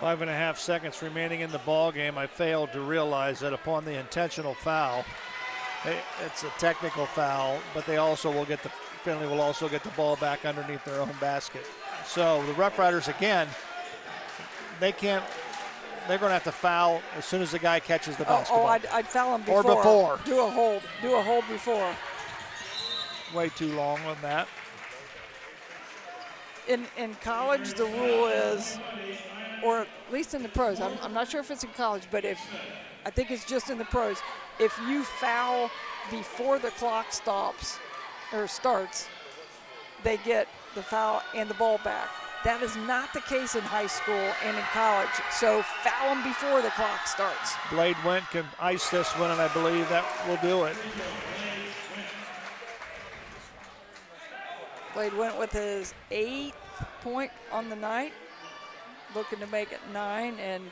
5.5 seconds remaining in the ball game. I failed to realize that upon the intentional foul, it's a technical foul, but they also will get Findlay will also get the ball back underneath their own basket. So the Rough Riders again, they're going to have to foul as soon as the guy catches the basketball. I'd foul him before. Or before. Do a hold before. Way too long on that. In college, the rule is, or at least in the pros, I'm not sure if it's in college, but I think it's just in the pros, if you foul before the clock starts, they get the foul and the ball back. That is not the case in high school and in college, so foul them before the clock starts. Blade Went can ice this one, and I believe that will do it. Blade Went with his 8th point on the night, looking to make it 9, and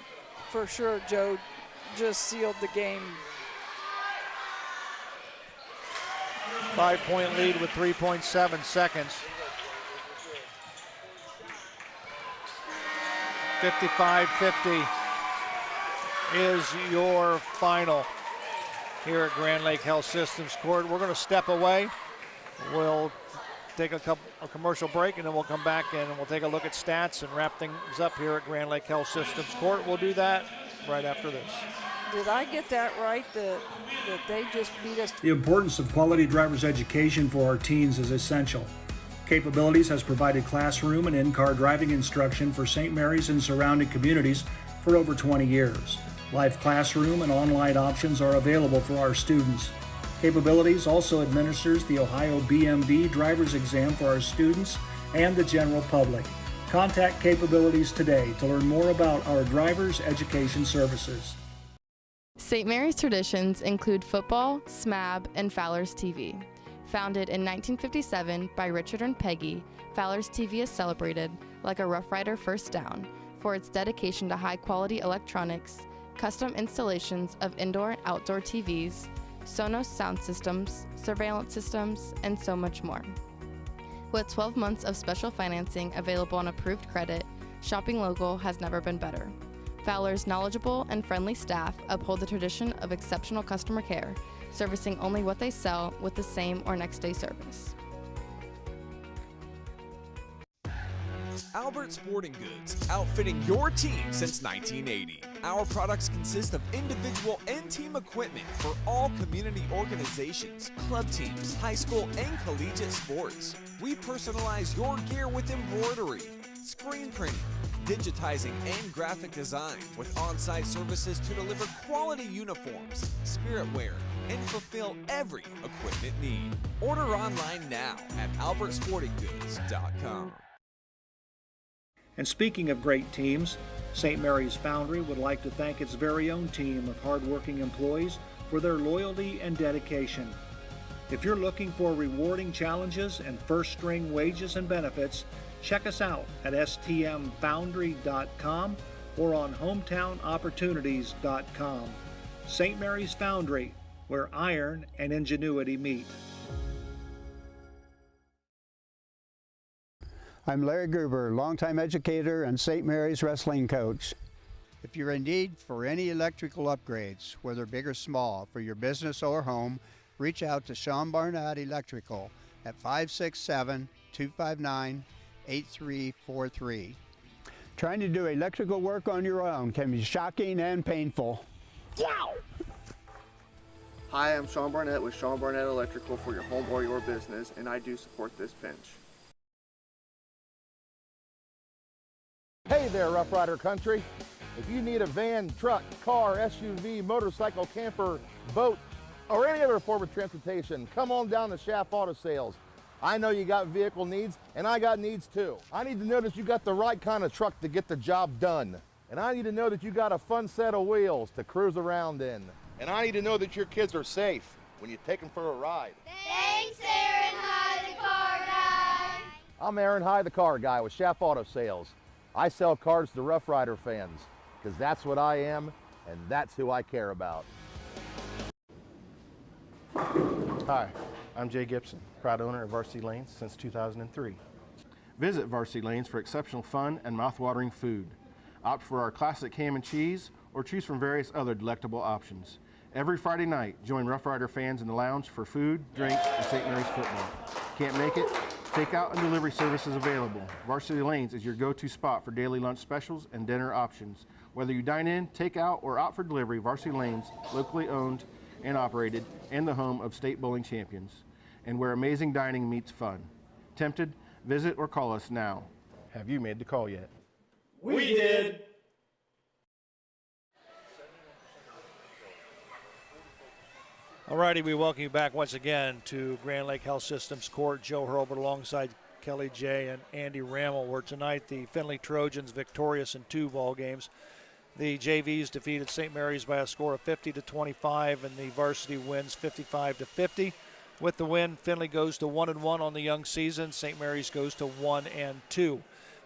for sure Joe just sealed the game. 5-point lead with 3.7 seconds. 55-50 is your final here at Grand Lake Health Systems Court. We're going to step away. We'll take a commercial break, and then we'll come back and we'll take a look at stats and wrap things up here at Grand Lake Health Systems Court. We'll do that right after this. Did I get that right, that they just beat us? The importance of quality driver's education for our teens is essential. Capabilities has provided classroom and in-car driving instruction for St. Mary's and surrounding communities for over 20 years. Live classroom and online options are available for our students. Capabilities also administers the Ohio BMV driver's exam for our students and the general public. Contact Capabilities today to learn more about our driver's education services. St. Mary's traditions include football, SMAB, and Fowler's TV. Founded in 1957 by Richard and Peggy, Fowler's TV is celebrated, like a Rough Rider first down, for its dedication to high-quality electronics, custom installations of indoor and outdoor TVs, Sonos sound systems, surveillance systems, and so much more. With 12 months of special financing available on approved credit, shopping local has never been better. Fowler's knowledgeable and friendly staff uphold the tradition of exceptional customer care, servicing only what they sell with the same or next day service. Albert Sporting Goods, outfitting your team since 1980. Our products consist of individual and team equipment for all community organizations, club teams, high school and collegiate sports. We personalize your gear with embroidery, screen printing, digitizing and graphic design with on-site services to deliver quality uniforms, spirit wear, and fulfill every equipment need. Order online now at albertsportinggoods.com. And speaking of great teams, St. Mary's Foundry would like to thank its very own team of hardworking employees for their loyalty and dedication. If you're looking for rewarding challenges and first-string wages and benefits, check us out at stmfoundry.com or on hometownopportunities.com. St. Mary's Foundry, where iron and ingenuity meet. I'm Larry Gruber, longtime educator and St. Mary's wrestling coach. If you're in need for any electrical upgrades, whether big or small, for your business or home, reach out to Sean Barnett Electrical at 567-259-8343. Trying to do electrical work on your own can be shocking and painful. Yow! Hi, I'm Sean Barnett with Sean Barnett Electrical for your home or your business, and I do support this pinch. Hey there, Rough Rider Country. If you need a van, truck, car, SUV, motorcycle, camper, boat, or any other form of transportation, come on down to Schaff Auto Sales. I know you got vehicle needs, and I got needs too. I need to know that you got the right kind of truck to get the job done. And I need to know that you got a fun set of wheels to cruise around in. And I need to know that your kids are safe when you take them for a ride. Thanks, Aaron High, the car guy. I'm Aaron High, the car guy with Schaff Auto Sales. I sell cars to Rough Rider fans, because that's what I am, and that's who I care about. Hi, I'm Jay Gibson, proud owner of Varsity Lanes since 2003. Visit Varsity Lanes for exceptional fun and mouth-watering food. Opt for our classic ham and cheese or choose from various other delectable options. Every Friday night, join Rough Rider fans in the lounge for food, drinks, and St. Mary's football. Can't make it? Takeout and delivery services available. Varsity Lanes is your go-to spot for daily lunch specials and dinner options. Whether you dine in, take out, or opt for delivery, Varsity Lanes, locally owned and operated, and the home of state bowling champions, and where amazing dining meets fun. Tempted? Visit or call us now. Have you made the call yet? We did. Alrighty, we welcome you back once again to Grand Lake Health Systems Court. Joe Hurlbut alongside Kelly J. and Andy Rammel, where tonight the Findlay Trojans victorious in 2 ball games. The JVs defeated St. Mary's by a score of 50-25, and the varsity wins 55-50. With the win, Findlay goes to 1-1 on the young season. St. Mary's goes to 1-2.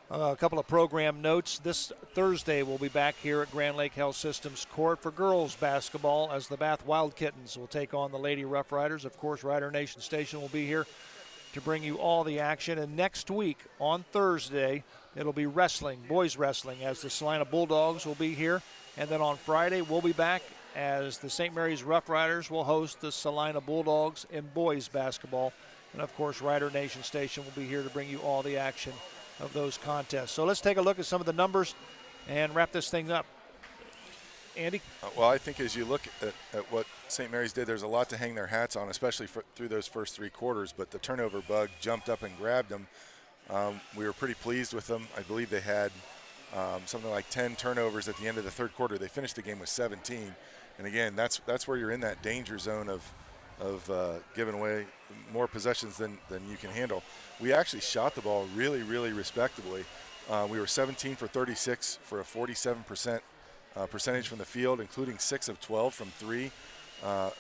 A couple of program notes. This Thursday we'll be back here at Grand Lake Health Systems Court for girls basketball as the Bath Wild Kittens will take on the Lady Rough Riders. Of course, Rider Nation Station will be here to bring you all the action. And next week on Thursday, it'll be wrestling, boys wrestling, as the Salina Bulldogs will be here. And then on Friday, we'll be back as the St. Mary's Rough Riders will host the Salina Bulldogs in boys basketball. And of course, Rider Nation Station will be here to bring you all the action of those contests. So let's take a look at some of the numbers and wrap this thing up. Andy? Well, I think as you look at what St. Mary's did, there's a lot to hang their hats on, especially through those first 3 quarters, but the turnover bug jumped up and grabbed them. We were pretty pleased with them. I believe they had something like 10 turnovers at the end of the 3rd quarter. They finished the game with 17. And again, that's where you're in that danger zone of giving away more possessions than you can handle. We actually shot the ball really, really respectably. We were 17 for 36 for a 47% percentage from the field, including 6 of 12 from 3.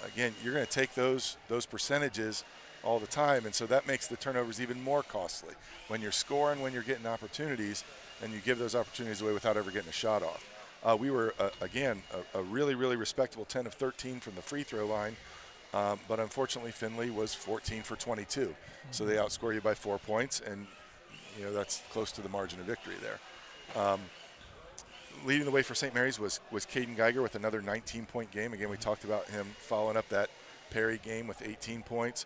Again, you're going to take those percentages all the time, and so that makes the turnovers even more costly. When you're scoring, when you're getting opportunities, and you give those opportunities away without ever getting a shot off. We were, again, a really, really respectable 10 of 13 from the free throw line. But unfortunately, Findlay was 14 for 22. So they outscore you by 4 points, and that's close to the margin of victory there. Leading the way for St. Mary's was Caden Geiger with another 19-point game. Again, we talked about him following up that Perry game with 18 points.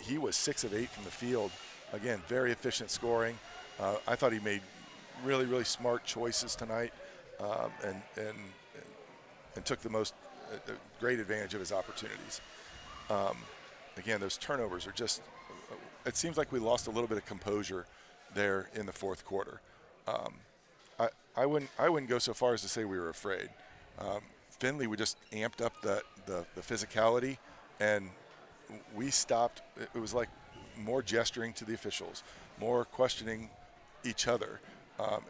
He was 6 of 8 from the field. Again, very efficient scoring. I thought he made really, really smart choices tonight, and took the most great advantage of his opportunities. Again, those turnovers are just, it seems like we lost a little bit of composure there in the 4th quarter. I wouldn't go so far as to say we were afraid. Findlay, we just amped up the physicality, and we stopped. It was like more gesturing to the officials, more questioning each other.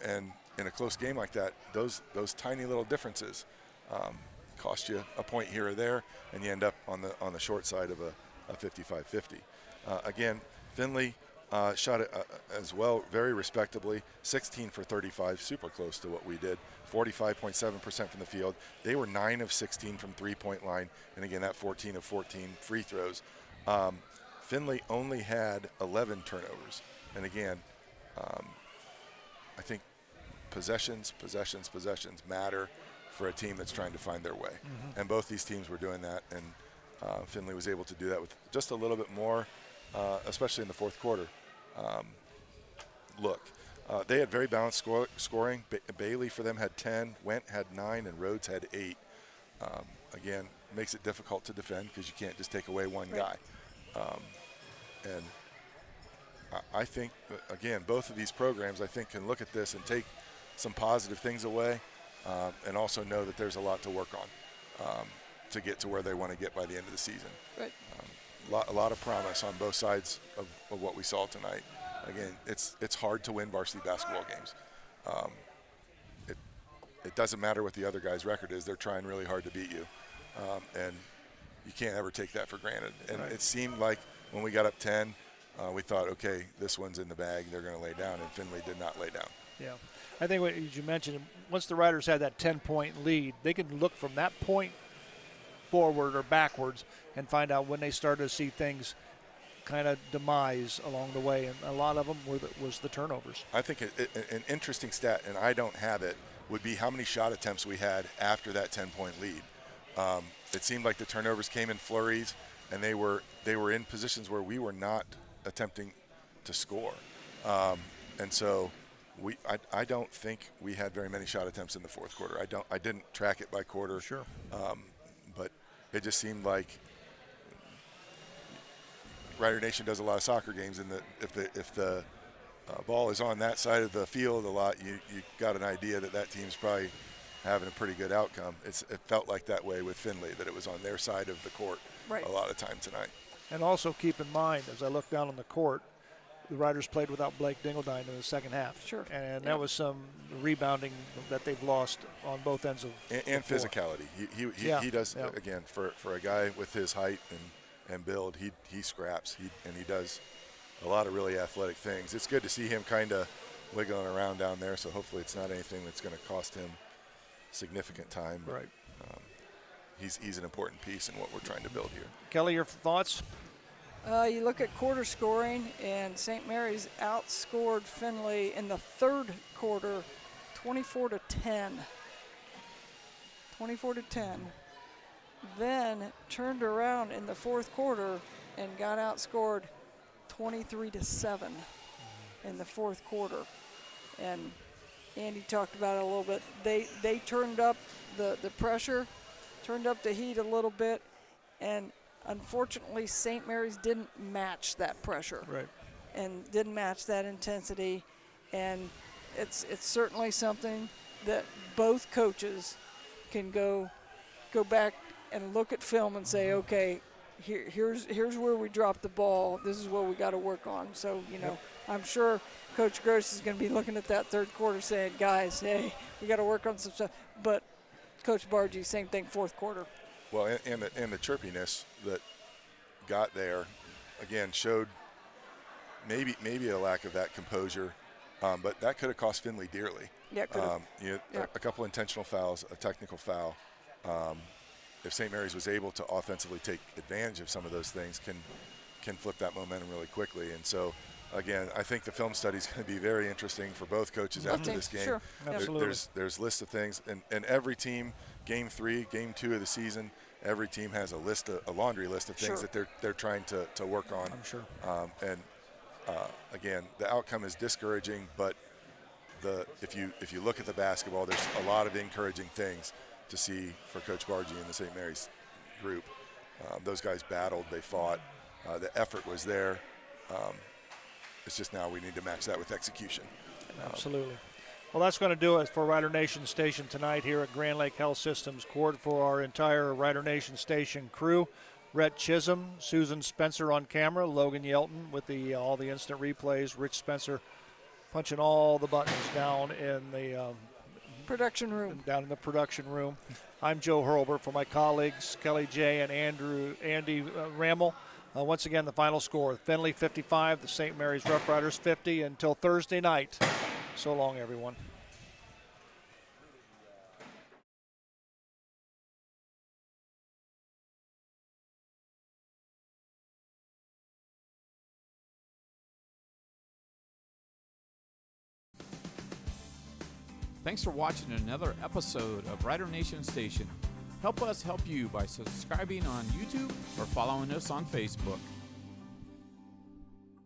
And in a close game like that, those tiny little differences cost you a point here or there, and you end up on the short side of a 55-50. Again, Findlay shot it as well very respectably, 16 for 35, super close to what we did, 45.7% from the field. They were 9 of 16 from three-point line, and again, that 14 of 14 free throws. Findlay only had 11 turnovers, and again, I think possessions matter for a team that's trying to find their way. Mm-hmm. And both these teams were doing that, and Findlay was able to do that with just a little bit more, especially in the 4th quarter. They had very balanced scoring. Bailey for them had 10, Went had 9, and Rhodes had 8. Again, makes it difficult to defend because you can't just take away one guy. And I think, again, both of these programs, I think, can look at this and take some positive things away, and also know that there's a lot to work on to get to where they want to get by the end of the season. Right. A lot of promise on both sides of what we saw tonight. Again, it's hard to win varsity basketball games. It doesn't matter what the other guy's record is. They're trying really hard to beat you, and you can't ever take that for granted. And It seemed like when we got up 10, we thought, okay, this one's in the bag. They're going to lay down, and Findlay did not lay down. Yeah. I think what you mentioned, once the Riders had that 10-point lead, they could look from that point forward or backwards and find out when they started to see things kind of demise along the way, and a lot of them was the turnovers. I think an interesting stat, and I don't have it, would be how many shot attempts we had after that 10-point lead. It seemed like the turnovers came in flurries, and they were in positions where we were not attempting to score. And so I don't think we had very many shot attempts in the fourth quarter. I didn't track it by quarter. Sure. But it just seemed like Rider Nation does a lot of soccer games, and if the ball is on that side of the field a lot, you got an idea that team's probably having a pretty good outcome. It felt like that way with Findlay, that it was on their side of the court a lot of time tonight. And also keep in mind, as I look down on the court, the Riders played without Blake Dingledine in the second half. Sure. And that was some rebounding that they've lost on both ends of and physicality. He does, again, for a guy with his height and build, he scraps. He does a lot of really athletic things. It's good to see him kind of wiggling around down there, so hopefully it's not anything that's going to cost him significant time. Right. He's an important piece in what we're trying to build here. Kelly, your thoughts? You look at quarter scoring, and St. Mary's outscored Findlay in the third quarter 24-10. 24-10. Then turned around in the fourth quarter and got outscored 23-7 in the fourth quarter. And Andy talked about it a little bit. They turned up the pressure, turned up the heat a little bit, and unfortunately St. Mary's didn't match that pressure. Right. And didn't match that intensity. And it's certainly something that both coaches can go back and look at film and say, okay, here's where we dropped the ball. This is what we got to work on. So, I'm sure Coach Gross is going to be looking at that third quarter saying, guys, hey, we got to work on some stuff. But Coach Bargy, same thing, fourth quarter. Well, and the chirpiness that got there, again, showed maybe a lack of that composure, but that could have cost Findlay dearly. Yeah, it could have. A couple intentional fouls, a technical foul. If St. Mary's was able to offensively take advantage of some of those things, can flip that momentum really quickly. And so, again, I think the film study is going to be very interesting for both coaches after this game. Sure. Absolutely. There's lists of things, and every team, game 3, game 2 of the season, every team has a laundry list of things that they're trying to work on. I'm sure. Again, the outcome is discouraging, but if you look at the basketball, there's a lot of encouraging things to see for Coach Bargy and the St. Mary's group. Those guys battled, they fought, the effort was there. It's just now we need to match that with execution. Absolutely. Well, that's going to do it for Rider Nation Station tonight here at Grand Lake Health Systems Court. For our entire Rider Nation Station crew, Rhett Chisholm, Susan Spencer on camera, Logan Yelton with all the instant replays, Rich Spencer punching all the buttons down in the production room. Down in the production room. I'm Joe Hurlbert. For my colleagues Kelly J and Andy Rammel. Once again, the final score: Findlay 55, the St. Mary's Rough Riders 50. Until Thursday night. So long, everyone. Thanks for watching another episode of Rider Nation Station. Help us help you by subscribing on YouTube or following us on Facebook.